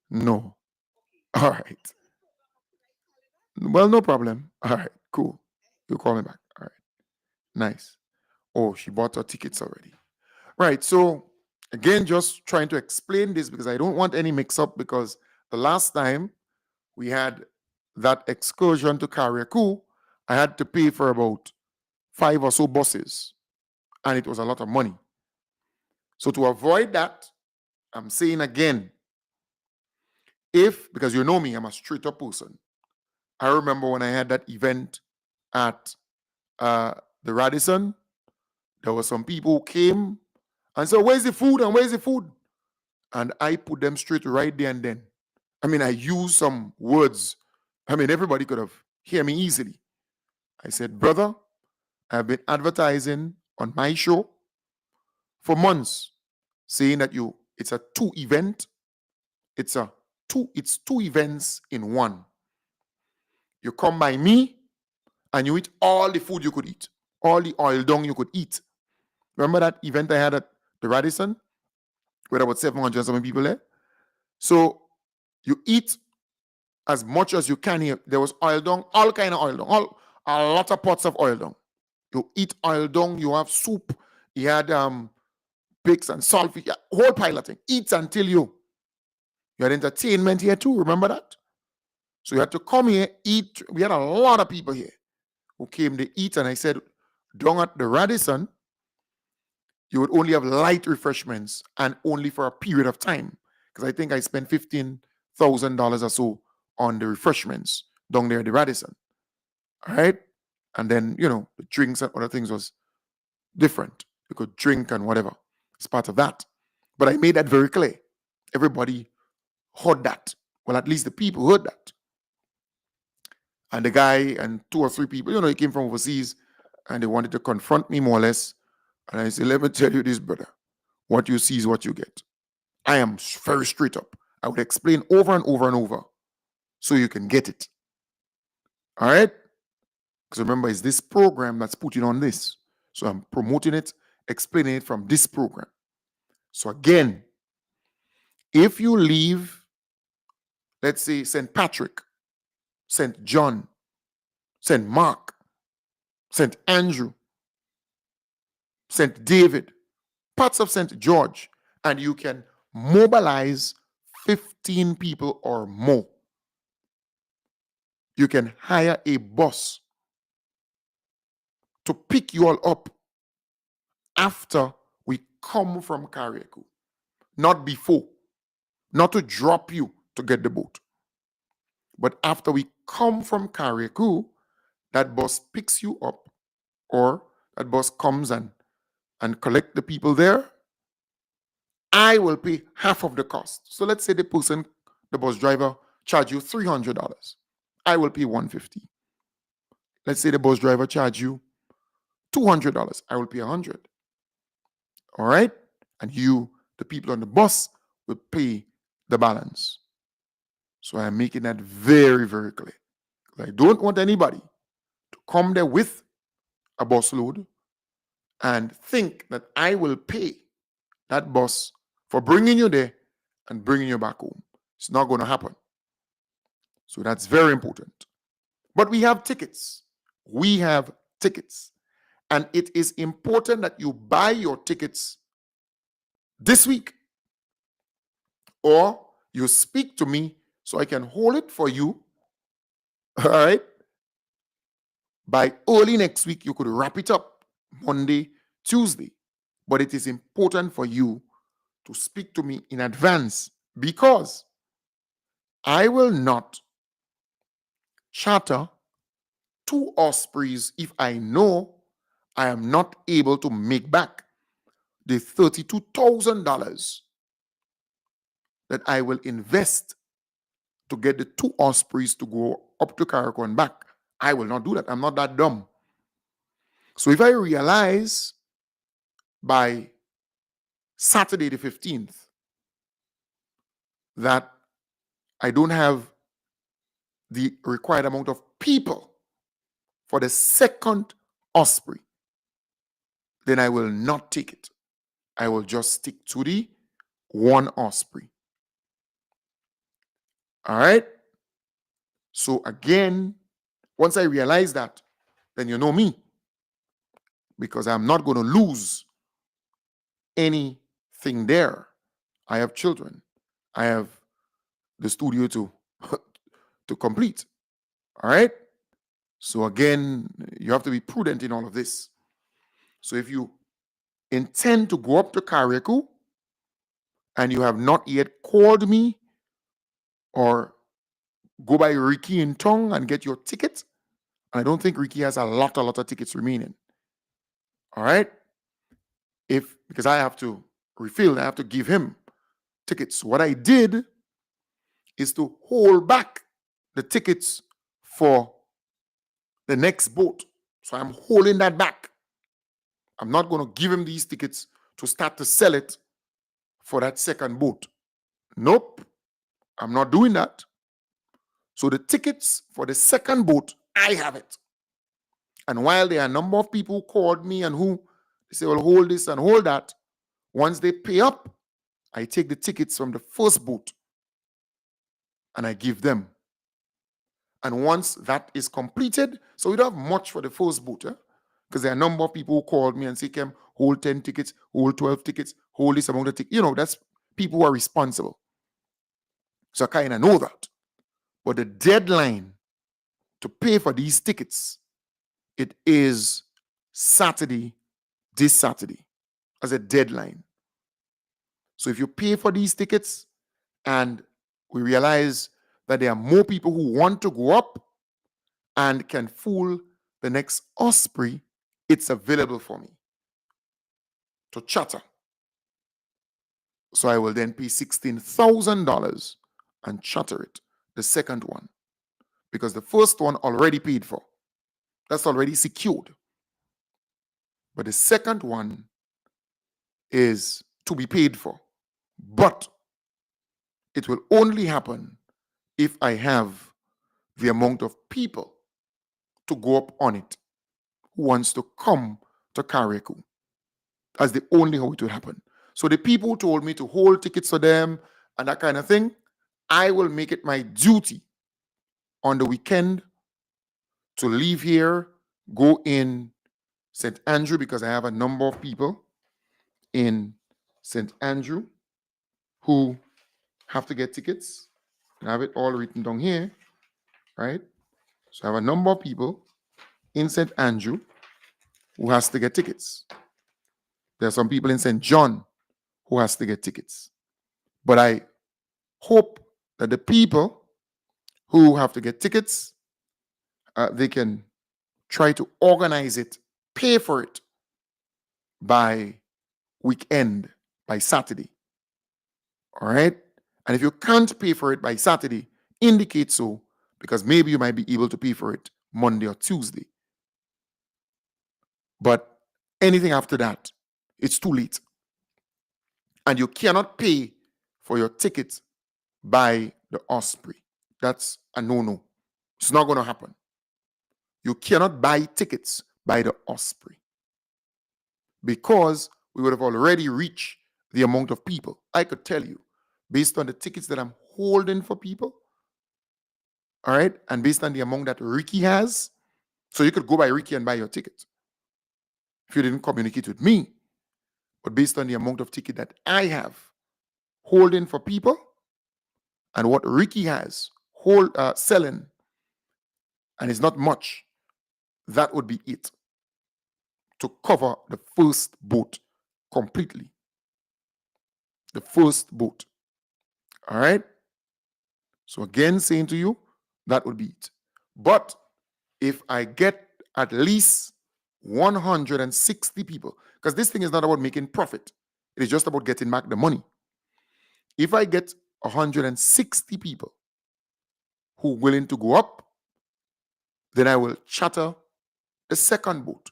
[SPEAKER 2] You don't have it.
[SPEAKER 1] No.
[SPEAKER 2] Okay.
[SPEAKER 1] All
[SPEAKER 2] Is
[SPEAKER 1] right.
[SPEAKER 2] this on the program or could I call you back?
[SPEAKER 1] Well, no problem. All right. Cool.
[SPEAKER 2] Eh?
[SPEAKER 1] You call me back. All right. Nice. Oh, she bought her tickets already. Right. So again, just trying to explain this because I don't want any mix-up because the last time we had that excursion to Carriacou, I had to pay for about 5 or so buses, and it was a lot of money. So to avoid that, I'm saying again, because you know me, I'm a straight up person. I remember when I had that event at the Radisson, there were some people who came and said, "Where's the food? And where's the food?" And I put them straight right there and then. I mean, I used some words. I mean, everybody could have hear me easily. I said, "Brother, I've been advertising on my show for months, saying that it's a two event. It's two events in one. You come by me and you eat all the food you could eat, all the oil dung you could eat. Remember that event I had at the Radisson, where there were 700 something people there? So you eat as much as you can here. There was oil dung, all kind of oil dung, a lot of pots of oil dung. You eat oil dung, you have soup, you had pigs and saltfish, whole pile of thing. Eat until you had entertainment here too. Remember that? So you had to come here, eat. We had a lot of people here who came to eat, and I said, down at the Radisson, you would only have light refreshments and only for a period of time. Because I think I spent $15,000 or so on the refreshments down there at the Radisson. All right. And then, the drinks and other things was different. You could drink and whatever. It's part of that. But I made that very clear. Everybody heard that. Well, at least the people heard that. And the guy and 2 or 3 people, he came from overseas and they wanted to confront me more or less. And I said, let me tell you this, brother. What you see is what you get. I am very straight up. I would explain over and over and over so you can get it. All right? Because remember, it's this program that's putting on this. So I'm promoting it, explaining it from this program. So again, if you leave, let's say, St. Patrick, St. John, St. Mark, St. Andrew, St. David, parts of St. George, and you can mobilize 15 people or more, you can hire a bus to pick you all up after we come from Carriacou, not before, not to drop you to get the boat. But after we come from Carriacou, that bus picks you up, or that bus comes and collect the people there, I will pay half of the cost. So let's say the bus driver, charge you $300. I will pay $150. Let's say the bus driver charge you $200. I will pay $100. All right? And you, the people on the bus, will pay the balance. So I'm making that very, very clear. I don't want anybody to come there with a bus load and think that I will pay that bus for bringing you there and bringing you back home. It's not going to happen. So that's very important. But we have tickets. We have tickets. And it is important that you buy your tickets this week, or you speak to me so I can hold it for you. All right? By early next week, you could wrap it up Monday, Tuesday. But it is important for you to speak to me in advance, because I will not charter 2 Ospreys if I know I am not able to make back the $32,000 that I will invest to get the 2 Ospreys to go up to Carriacou and back. I will not do that. I'm not that dumb. So if I realize by Saturday the 15th that I don't have the required amount of people for the second Osprey, then I will not take it. I will just stick to the 1 Osprey. All right? So again, once I realize that, then you know me, because I'm not going to lose anything there. I have children. I have the studio to to complete. All right? So again, you have to be prudent in all of this. So if you intend to go up to Carriacou and you have not yet called me, or go by Ricky in Tong and get your ticket. I don't think Ricky has a lot of tickets remaining. All right? Because I have to refill, I have to give him tickets. What I did is to hold back the tickets for the next boat. So I'm holding that back. I'm not going to give him these tickets to start to sell it for that second boat. Nope. I'm not doing that. So the tickets for the second boat, I have it. And while there are a number of people who called me and who say, well, hold this and hold that, once they pay up, I take the tickets from the first boat and I give them. And once that is completed, so we don't have much for the first boat, because there are a number of people who called me and say, Kem, hold 10 tickets, hold 12 tickets, hold this amount of tickets. That's people who are responsible. So I kind of know that. But the deadline to pay for these tickets, it is Saturday, this Saturday, as a deadline. So if you pay for these tickets and we realize that there are more people who want to go up and can fool the next Osprey, it's available for me to charter. So I will then pay $16,000 and charter it, the second one, because the first one already paid for. That's already secured. But the second one is to be paid for. But it will only happen if I have the amount of people to go up on it who wants to come to Carriacou. That's the only how it will happen. So the people who told me to hold tickets for them and that kind of thing, I will make it my duty on the weekend to leave here, go in St. Andrew, because I have a number of people in St. Andrew who have to get tickets. I have it all written down here, right? So I have a number of people in St. Andrew who has to get tickets. There are some people in St. John who has to get tickets. But I hope that the people who have to get tickets, they can try to organize it, pay for it by weekend, by Saturday. All right? And if you can't pay for it by Saturday, indicate so, because maybe you might be able to pay for it Monday or Tuesday. But anything after that, it's too late. And you cannot pay for your ticket by the Osprey. That's a no-no. It's not going to happen. You cannot buy tickets by the Osprey because we would have already reached the amount of people. I could tell you, based on the tickets that I'm holding for people, all right, and based on the amount that Ricky has, so you could go by Ricky and buy your ticket if you didn't communicate with me. But based on the amount of ticket that I have holding for people and what Ricky has selling, and it's not much, that would be it to cover the first boat completely. The first boat. All right? So again, saying to you, that would be it. But if I get at least 160 people, because this thing is not about making profit, it is just about getting back the money. If I get 160 people who are willing to go up, then I will charter the second boat.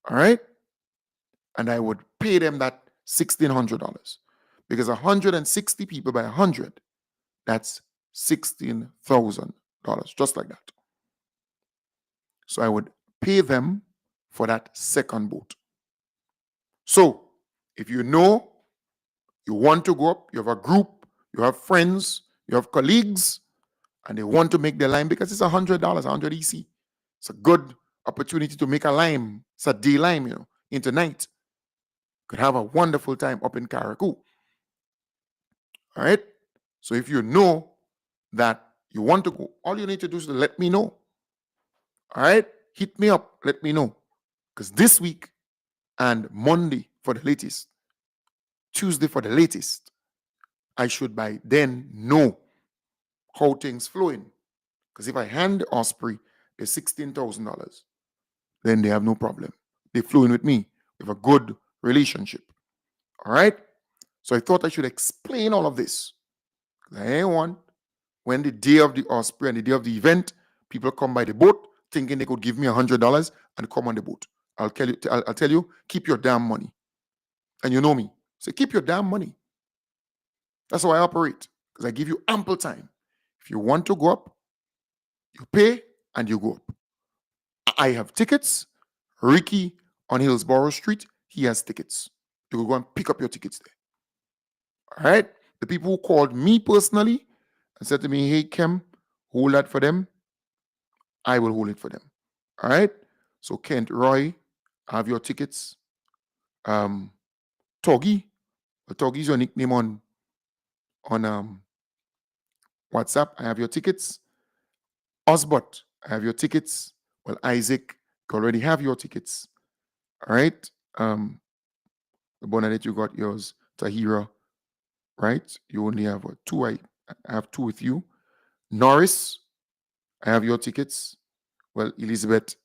[SPEAKER 1] All right? And I would pay them that $1,600 because 160 people by 100, that's $16,000, just like that. So I would pay them for that second boat. So if you know you want to go up, you have a group, you have friends, you have colleagues, and they want to make the lime because it's $100, 100 EC. It's a good opportunity to make a lime. It's a day lime, into night. Could have a wonderful time up in Carriacou. All right? So if you know that you want to go, all you need to do is to let me know. All right? Hit me up. Let me know. Because this week and Monday for the latest, Tuesday for the latest, I should by then know how things flowing. Because if I hand the Osprey the $16,000, then they have no problem. They flew in with me. We have a good relationship. All right? So I thought I should explain all of this. I ain't want when the day of the Osprey and the day of the event, people come by the boat thinking they could give me $100 and come on the boat. I'll tell you, keep your damn money. And you know me. So keep your damn money. That's how I operate. Because I give you ample time. If you want to go up, you pay and you go up. I have tickets. Ricky on Hillsborough Street, he has tickets. You will go and pick up your tickets there. All right? The people who called me personally and said to me, hey, Kem, hold that for them. I will hold it for them. All right? So, Kent Roy, I have your tickets. Toggy is your nickname on WhatsApp. I have your tickets. Osbot, I have your tickets. Well, Isaac, you already have your tickets. All right? The Bonadette, you got yours. Tahira, right? You only have two. I have two with you. Norris, I have your tickets. Well, Elizabeth,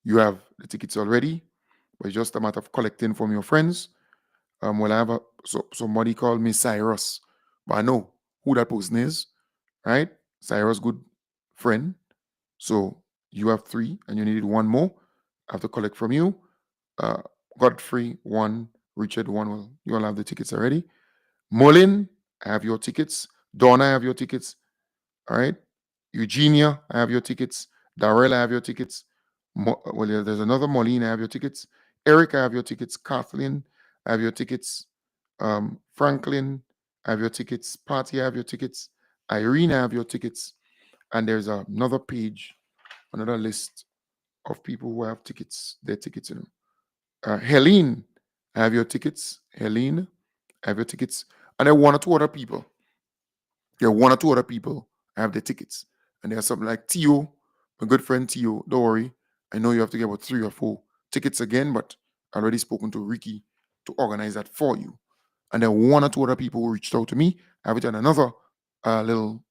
[SPEAKER 1] you have the tickets already, but it's just a matter of collecting from your friends. Well, I have somebody called me Cyrus, but I know who that person is, right? Cyrus, good friend. So you have three, and you needed one more. I have to collect from you. Godfrey, one. Richard, one. Well, you all have the tickets already. Mullen, I have your tickets. Donna, I have your tickets. All right. Eugenia, I have your tickets. Darrell, I have your tickets. There's another Moline, I have your tickets. Eric, I have your tickets. Kathleen, I have your tickets. Franklin, I have your tickets. Patty, I have your tickets. Irene, I have your tickets. And there's another page, another list of people who have tickets, their tickets in them. Helene, I have your tickets. Helene, I have your tickets. And there are one or two other people. I have the tickets. And there's something like Tio, my good friend Tio. Don't worry. I know you have to get about 3 or 4 tickets again, but I already spoken to Ricky to organize that for you. And then one or two other people who reached out to me. I have it in another little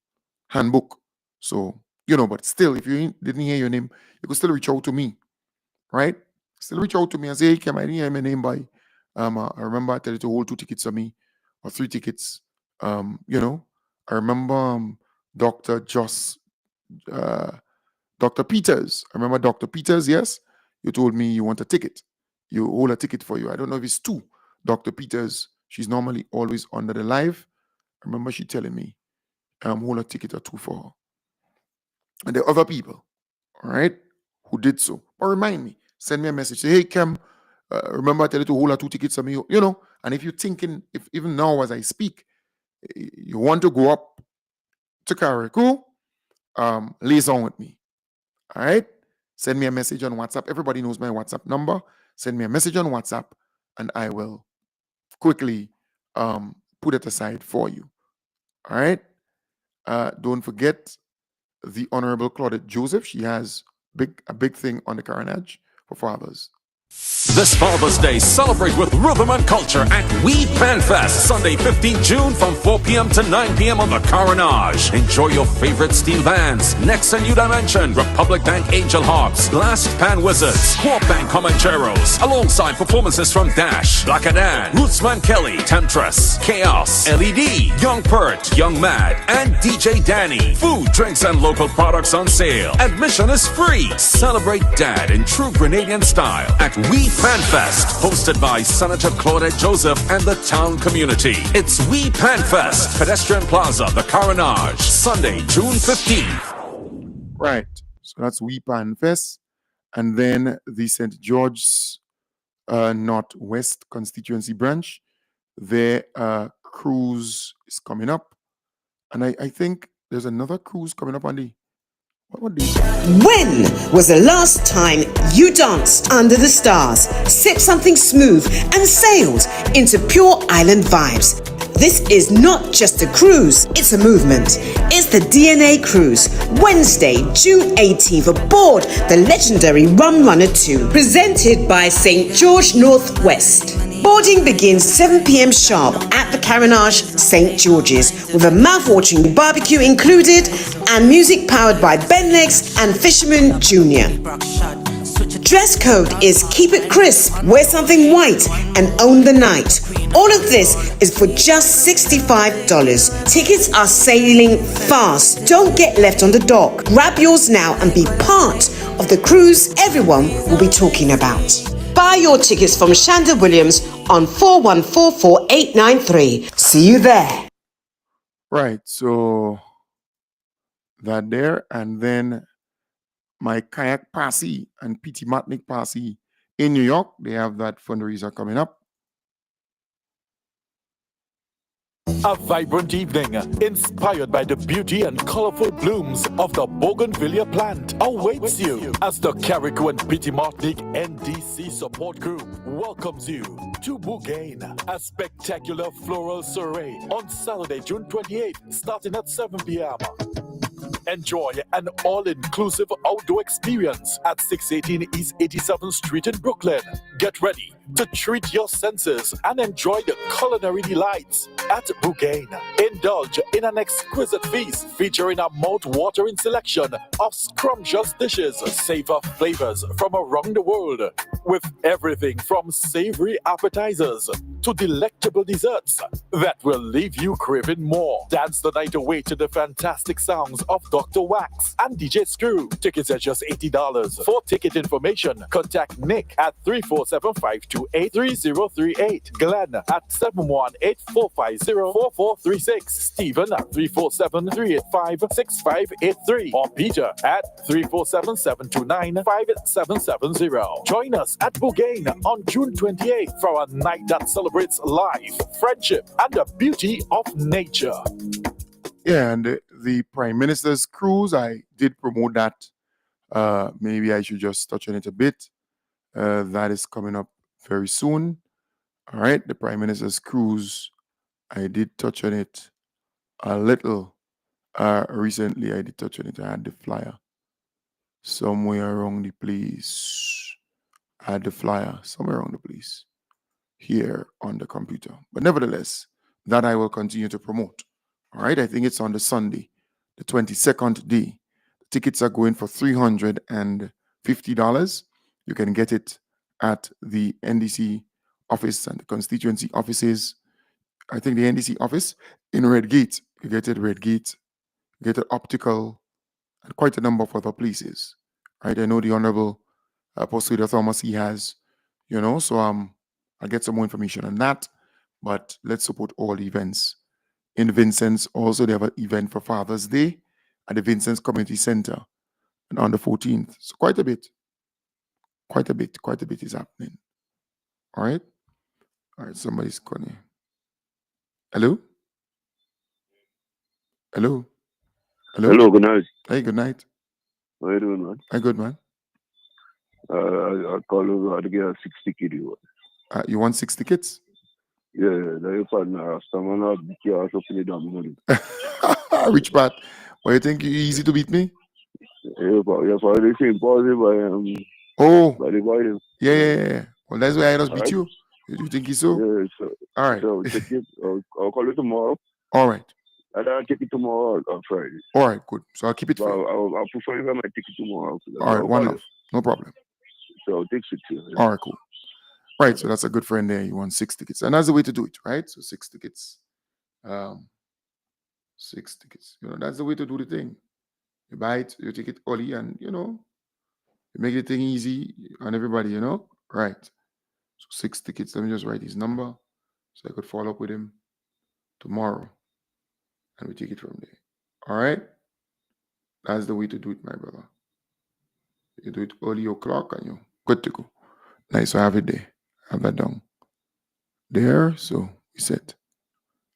[SPEAKER 1] handbook. So But still, if you didn't hear your name, you could still reach out to me, right? Still reach out to me and say, hey, Kim, I didn't hear my name by. I remember I tell you to hold 2 tickets for me or 3 tickets. I remember Dr. Joss, uh, Dr. Peters. I remember Dr. Peters, yes? You told me you want a ticket. You hold a ticket for you. I don't know if it's 2. Dr. Peters, she's normally always under the live. I remember she telling me, hold a ticket or 2 for her. And there are other people, all right, who did so. But remind me, send me a message. Say, hey, Cam, remember I tell you to hold 2 tickets for me, And if you're thinking, if even now as I speak, you want to go up to Carriacou, liaison with me, all right? Send me a message on WhatsApp. Everybody knows my WhatsApp number. Send me a message on WhatsApp, and I will quickly put it aside for you, all right? Don't forget the Honorable Claudette Joseph. She has a big thing on the Carnage for fathers.
[SPEAKER 3] This Father's Day, celebrate with rhythm and culture at We Pan Fest, Sunday, 15 June from 4 p.m. to 9 p.m. on the Carnage. Enjoy your favorite steel bands, Next and New Dimension, Republic Bank Angel Harps, Blast Pan Wizards, Quark Bank Comancheros, alongside performances from Dash, Black Dan, Rootsman Kelly, Temptress, Chaos, LED, Young Pert, Young Mad, and DJ Danny. Food, drinks, and local products on sale. Admission is free. Celebrate Dad in true Grenadian style at We Pan Fest, hosted by Senator Claudette Joseph and the town community. It's We Pan Fest, Pedestrian Plaza, the Carnage, Sunday, June 15th.
[SPEAKER 1] Right. So that's We Pan Fest. And then the St. George's Northwest Constituency Branch, their cruise is coming up. And I think there's another cruise coming up on the...
[SPEAKER 4] When was the last time you danced under the stars, sipped something smooth, and sailed into pure island vibes? This is not just a cruise, it's a movement. It's the DNA Cruise, Wednesday, June 18th, aboard the legendary Rum Runner 2, presented by St. George Northwest. Boarding begins 7 p.m. sharp at the Carnage St. George's, with a mouth-watering barbecue included and music powered by Ben Legs and Fisherman Jr. Dress code is keep it crisp, wear something white, and own the night. All of this is for just $65. Tickets are sailing fast. Don't get left on the dock. Grab yours now and be part of the cruise everyone will be talking about. Buy your tickets from Shanda Williams on 4144893. See you there.
[SPEAKER 1] Right, so that there, and then my kayak posse and PT Matnik posse in New York, they have that fundraiser coming up.
[SPEAKER 5] A vibrant evening, inspired by the beauty and colorful blooms of the Bougainvillea plant, awaits you as the Carriacou and Petit Martinique NDC support group welcomes you to Bougain, a spectacular floral soiree on Saturday, June 28th, starting at 7 p.m. Enjoy an all-inclusive outdoor experience at 618 East 87th Street in Brooklyn. Get ready to treat your senses and enjoy the culinary delights at Bougain. Indulge in an exquisite feast featuring a mouth-watering selection of scrumptious dishes, savor flavors from around the world, with everything from savory appetizers to delectable desserts that will leave you craving more. Dance the night away to the fantastic sounds of Dr. Wax and DJ Screw. Tickets are just $80. For ticket information, contact Nick at 347-528-3038, Glenn at 718-450-4436, Stephen at 347-385-6583, or Peter at 347-729-5770. Join us at Bougain on June 28th for a night that celebrates life, friendship, and the beauty of nature.
[SPEAKER 1] Yeah, and the Prime Minister's cruise, I did promote that. Maybe I should just touch on it a bit. That is coming up very soon. All right, the Prime Minister's cruise, I did touch on it a little recently. I did touch on it. I had the flyer somewhere around the place. I had the flyer somewhere around the place here on the computer. But nevertheless, that I will continue to promote. All right, I think it's on the Sunday, the 22nd day, Tickets are going for $350. You can get it at the NDC office and the constituency offices. I think the NDC office in Redgate. You get it Redgate. You get it Optical and quite a number of other places. Right? I know the Honorable Apostle Thomas he has, so I'll get some more information on that. But let's support all the events. In Vincent's, also they have an event for Father's Day at the Vincent's Community Center and on the 14th. So quite a bit is happening. All right. Somebody's calling. Hello. Hello.
[SPEAKER 6] Hello, good night.
[SPEAKER 1] Hey, good night.
[SPEAKER 6] How you doing, man?
[SPEAKER 1] Hey, good, man.
[SPEAKER 6] I call you to get a 60 kid.
[SPEAKER 1] You want 6 tickets?
[SPEAKER 6] Yeah, now you partner. Someone have the chaos up in the dam.
[SPEAKER 1] Which part? Why you think you easy to beat me?
[SPEAKER 6] Yeah, but you're probably saying positive by the volume.
[SPEAKER 1] Yeah. Well, that's why I just beat
[SPEAKER 6] Alright.
[SPEAKER 1] you. You think it's so?
[SPEAKER 6] Yeah, so,
[SPEAKER 1] All right.
[SPEAKER 6] so check it. I'll call you tomorrow.
[SPEAKER 1] All right.
[SPEAKER 6] I'll check it tomorrow on Friday.
[SPEAKER 1] All right, good. So I'll keep it
[SPEAKER 6] But
[SPEAKER 1] for you.
[SPEAKER 6] I'll prefer if I might take it tomorrow.
[SPEAKER 1] All right, one off. No problem.
[SPEAKER 6] So I'll take it to you.
[SPEAKER 1] All right, cool. Right, so that's a good friend there. You want 6 tickets. And that's the way to do it, right? So 6 tickets. 6 tickets. That's the way to do the thing. You buy it, you take it early, and you make the thing easy on everybody, Right. So 6 tickets. Let me just write his number so I could follow up with him tomorrow. And we take it from there. All right? That's the way to do it, my brother. You do it early o'clock and you're good to go. Nice, so I have it there. I have that down. There, so we set.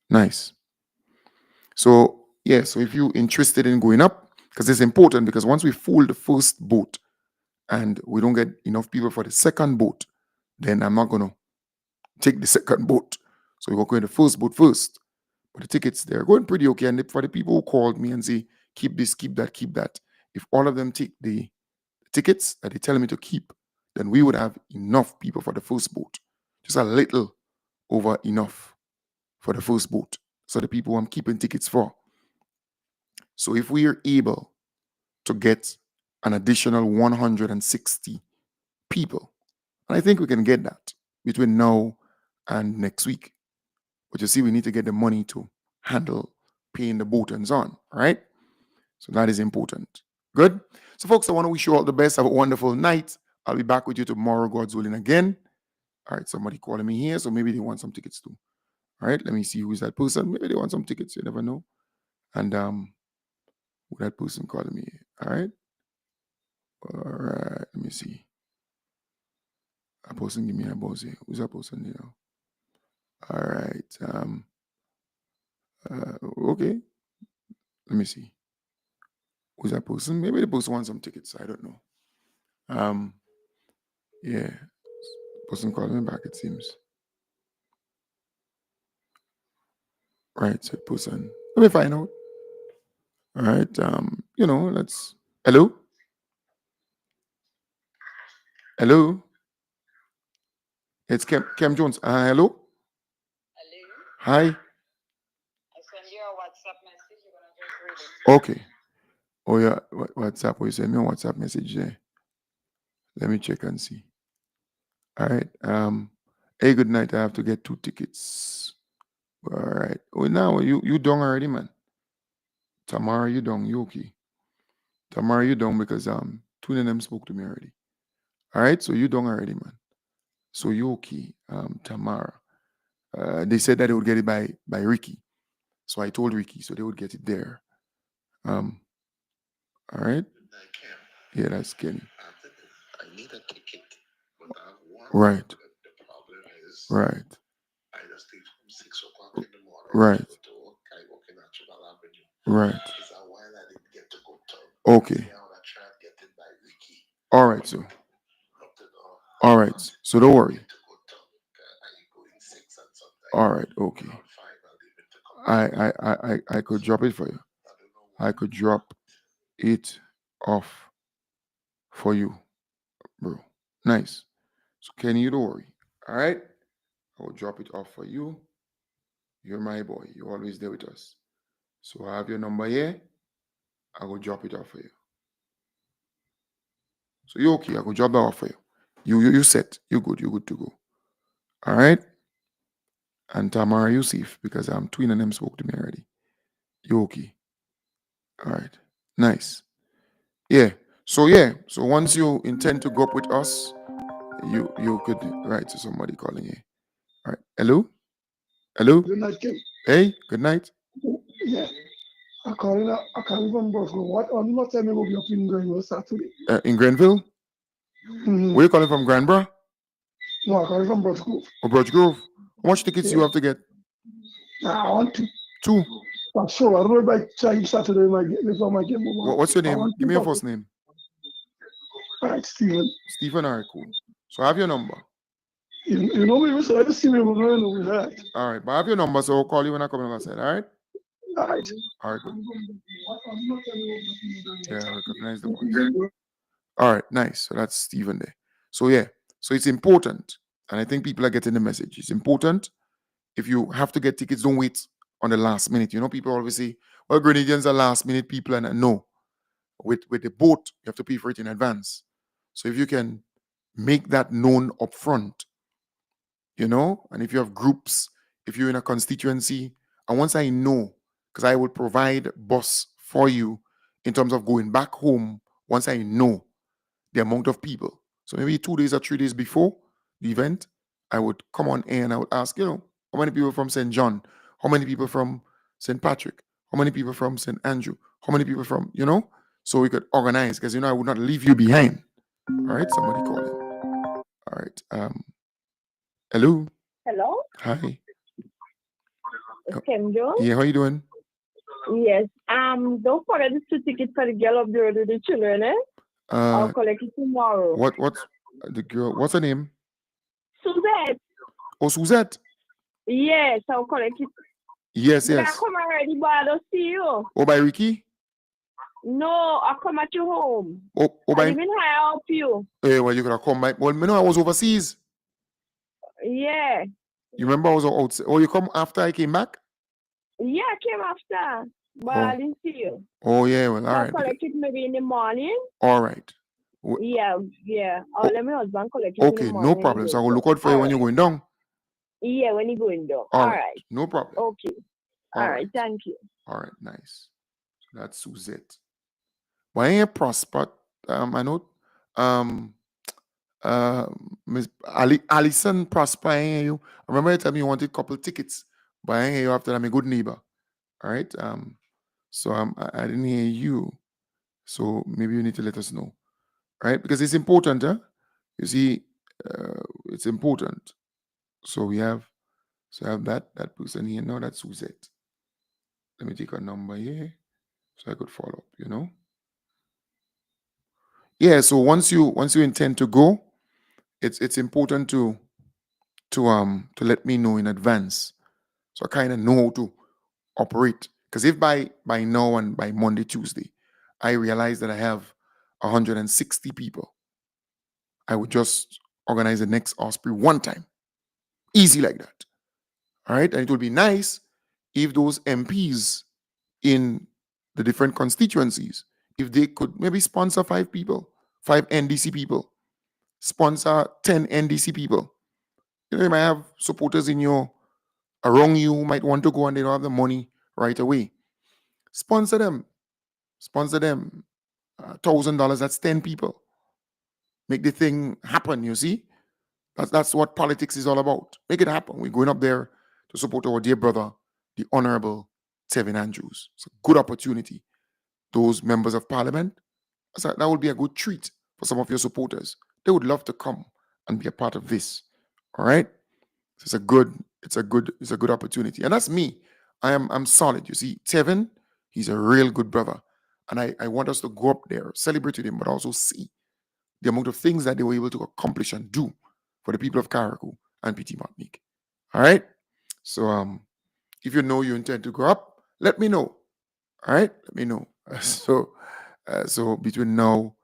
[SPEAKER 1] Nice. So, yeah, so if you're interested in going up, because it's important, because once we fool the first boat and we don't get enough people for the second boat, then I'm not going to take the second boat. So we're going the first boat first. But the tickets, they're going pretty okay. And for the people who called me and say, keep this, keep that, if all of them take the tickets that they tell me to keep, then we would have enough people for the first boat. Just a little over enough for the first boat. So the people I'm keeping tickets for. So if we are able to get an additional 160 people, and I think we can get that between now and next week. But you see, we need to get the money to handle paying the boat and so on, all right? So that is important. Good? So, folks, I want to wish you all the best. Have a wonderful night. I'll be back with you tomorrow, God's willing, again. All right, somebody calling me here, so maybe they want some tickets too. All right, let me see who's that person. Maybe they want some tickets. You never know. And who that person calling me? All right. Let me see. A person give me a buzz here. Who's that person here? All right. Okay. Let me see. Who's that person? Maybe the person wants some tickets. I don't know. Yeah. Person calling me back, it seems. Right, so person. Let me find out. All right. Let's. Hello? Hello? It's Cam Jones. Hello?
[SPEAKER 2] Hello?
[SPEAKER 1] Hi.
[SPEAKER 2] I send you a WhatsApp message. You're going to just read it.
[SPEAKER 1] Okay. Oh, yeah. WhatsApp. Oh, you send me a WhatsApp message there. Let me check and see. All right. Hey, good night. I have to get 2 tickets. All right. Oh, now you done already, man. Tamara, you done. You okay? Tamara, you done because 2 of them spoke to me already. All right. So you done already, man. So you okay? Tamara. They said that they would get it by Ricky. So I told Ricky, so they would get it there. All right. Yeah, that's Kenny.
[SPEAKER 7] I need a ticket, but I have one.
[SPEAKER 1] Right.
[SPEAKER 7] The problem is,
[SPEAKER 1] Right.
[SPEAKER 7] I just leave from 6 o'clock in the morning.
[SPEAKER 1] Right.
[SPEAKER 7] To go to work. I work in National Avenue.
[SPEAKER 1] Right.
[SPEAKER 7] It's a while I didn't get to go to.
[SPEAKER 1] Okay.
[SPEAKER 7] I want to try and get it by Ricky.
[SPEAKER 1] All right, so.
[SPEAKER 7] Up to the,
[SPEAKER 1] All right. So don't worry.
[SPEAKER 7] to go to. I go in 6 and sometimes.
[SPEAKER 1] All right. Okay.
[SPEAKER 7] Around 5, I'll leave it to come.
[SPEAKER 1] I could drop it for you.
[SPEAKER 7] I don't know what
[SPEAKER 1] I could drop it off for you, bro. Nice. So Kenny, you don't worry. All right. I will drop it off for you. You're my boy. You're always there with us. So I have your number here. I will drop it off for you. So you okay? I go drop that off for you. You set. You good. You good to go. All right. And Tamara, you safe because Twin and them spoke to me already. You okay? All right. Nice. Yeah. So once you intend to go up with us, you could write to somebody calling you. All right. Hello. Hello.
[SPEAKER 8] Good night, Kim.
[SPEAKER 1] Hey. Good night.
[SPEAKER 8] Yeah. I can't even Bosco. What time you will be up in Granville Saturday?
[SPEAKER 1] In Grenville.
[SPEAKER 8] Mm-hmm.
[SPEAKER 1] Where you calling from? Granborough
[SPEAKER 8] No, I can't from Bosco.
[SPEAKER 1] or Birch Grove? How much tickets
[SPEAKER 8] Yeah.
[SPEAKER 1] you have to get?
[SPEAKER 8] I want to.
[SPEAKER 1] Two.
[SPEAKER 8] I'm sure. I don't know if I try Saturday might get before my game over.
[SPEAKER 1] What's your
[SPEAKER 8] I
[SPEAKER 1] name?
[SPEAKER 8] want
[SPEAKER 1] Give
[SPEAKER 8] to
[SPEAKER 1] me your
[SPEAKER 8] go.
[SPEAKER 1] first name.
[SPEAKER 8] All right, Stephen.
[SPEAKER 1] Stephen. All right, cool. So I have your number.
[SPEAKER 8] You know me, so I just see me we're going over that.
[SPEAKER 1] All right, but I have your number, so I'll call you when I come over. All right.
[SPEAKER 8] All right.
[SPEAKER 1] All right, good. Yeah, I recognize the voice. All right, nice. So that's Stephen there. So so it's important, and I think people are getting the message. It's important. If you have to get tickets, don't wait on the last minute. You know, people always say, "Well, Grenadians are last minute people," and no, with the boat, you have to pay for it in advance. So if you can make that known upfront, you know, and if you have groups, if you're in a constituency, and once I know, because I will provide bus for you in terms of going back home, once I know the amount of people. So maybe 2 days or 3 days before the event, I would come on air and I would ask, how many people from St. John? How many people from St. Patrick? How many people from St. Andrew? How many people from, so we could organize, because, I would not leave you behind. All right, somebody calling. All right. Hello.
[SPEAKER 9] Hello,
[SPEAKER 1] Hi.
[SPEAKER 9] Kim Jones.
[SPEAKER 1] Yeah, how you doing?
[SPEAKER 9] Yes. Don't forget the 2 tickets for the girl up there with the children, eh? I'll collect it tomorrow.
[SPEAKER 1] What's the girl? What's her name?
[SPEAKER 9] Suzette.
[SPEAKER 1] Oh, Suzette.
[SPEAKER 9] Yes, I'll collect it.
[SPEAKER 1] Yes.
[SPEAKER 9] I come already, but I don't see you.
[SPEAKER 1] Oh, by Ricky?
[SPEAKER 9] No, I'll come at your home.
[SPEAKER 1] Oh, by.
[SPEAKER 9] I even hire help you.
[SPEAKER 1] Well, you could have come by. Well, I was overseas.
[SPEAKER 9] Yeah.
[SPEAKER 1] You remember I was outside? Oh, you come after I came back?
[SPEAKER 9] Yeah, I came after, but I didn't see you.
[SPEAKER 1] Oh, yeah. Well, all
[SPEAKER 9] I'll
[SPEAKER 1] right.
[SPEAKER 9] collect it maybe in the morning.
[SPEAKER 1] All right.
[SPEAKER 9] Yeah. I'll let my husband collect it in the
[SPEAKER 1] Okay,
[SPEAKER 9] morning.
[SPEAKER 1] no problem. So I will look out for you when you're going down.
[SPEAKER 9] Yeah, when you're going down.
[SPEAKER 1] All right. No problem.
[SPEAKER 9] Okay. All right. Thank you.
[SPEAKER 1] All right. Nice. So that's Suzette. Why ain't Prosper? I know. Miss Alison Prosper. I ain't you. I remember you telling me you wanted a couple tickets, but I ain't hear you after. I'm a good neighbor. All right. So I didn't hear you. So maybe you need to let us know. All right, because it's important, huh? You see, it's important. So we have that person here. No, that's Suzette. Let me take a number here so I could follow up, Yeah, so once you intend to go, it's important to let me know in advance. So I kind of know how to operate. Because if by now and by Monday, Tuesday, I realize that I have 160 people, I would just organize the next Osprey one time. Easy like that. All right. And it would be nice if those MPs in the different constituencies, if they could maybe sponsor 5 people, 5 NDC people, sponsor 10 NDC people. You might have supporters around you who might want to go and they don't have the money right away. Sponsor them. $1,000, that's 10 people. Make the thing happen, you see? That's what politics is all about. Make it happen. We're going up there to support our dear brother, the Honorable Tevin Andrews. It's a good opportunity. Those members of parliament, that would be a good treat for some of your supporters. They would love to come and be a part of this. All right? It's a good opportunity. And that's me. I'm solid. You see, Tevin, he's a real good brother. And I want us to go up there, celebrate with him, but also see the amount of things that they were able to accomplish and do for the people of Carriacou and Petit Martinique. All right? So if you know you intend to go up, let me know. All right? Let me know. So between now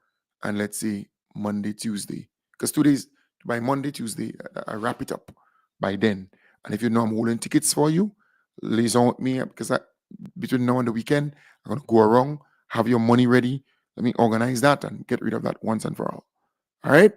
[SPEAKER 1] and let's say Monday, Tuesday, because 2 days, by Monday, Tuesday, I wrap it up by then. And if you know I'm holding tickets for you, liaison with me, because between now and the weekend, I'm going to go around, have your money ready, Let me organize that and get rid of that once and for all. All right?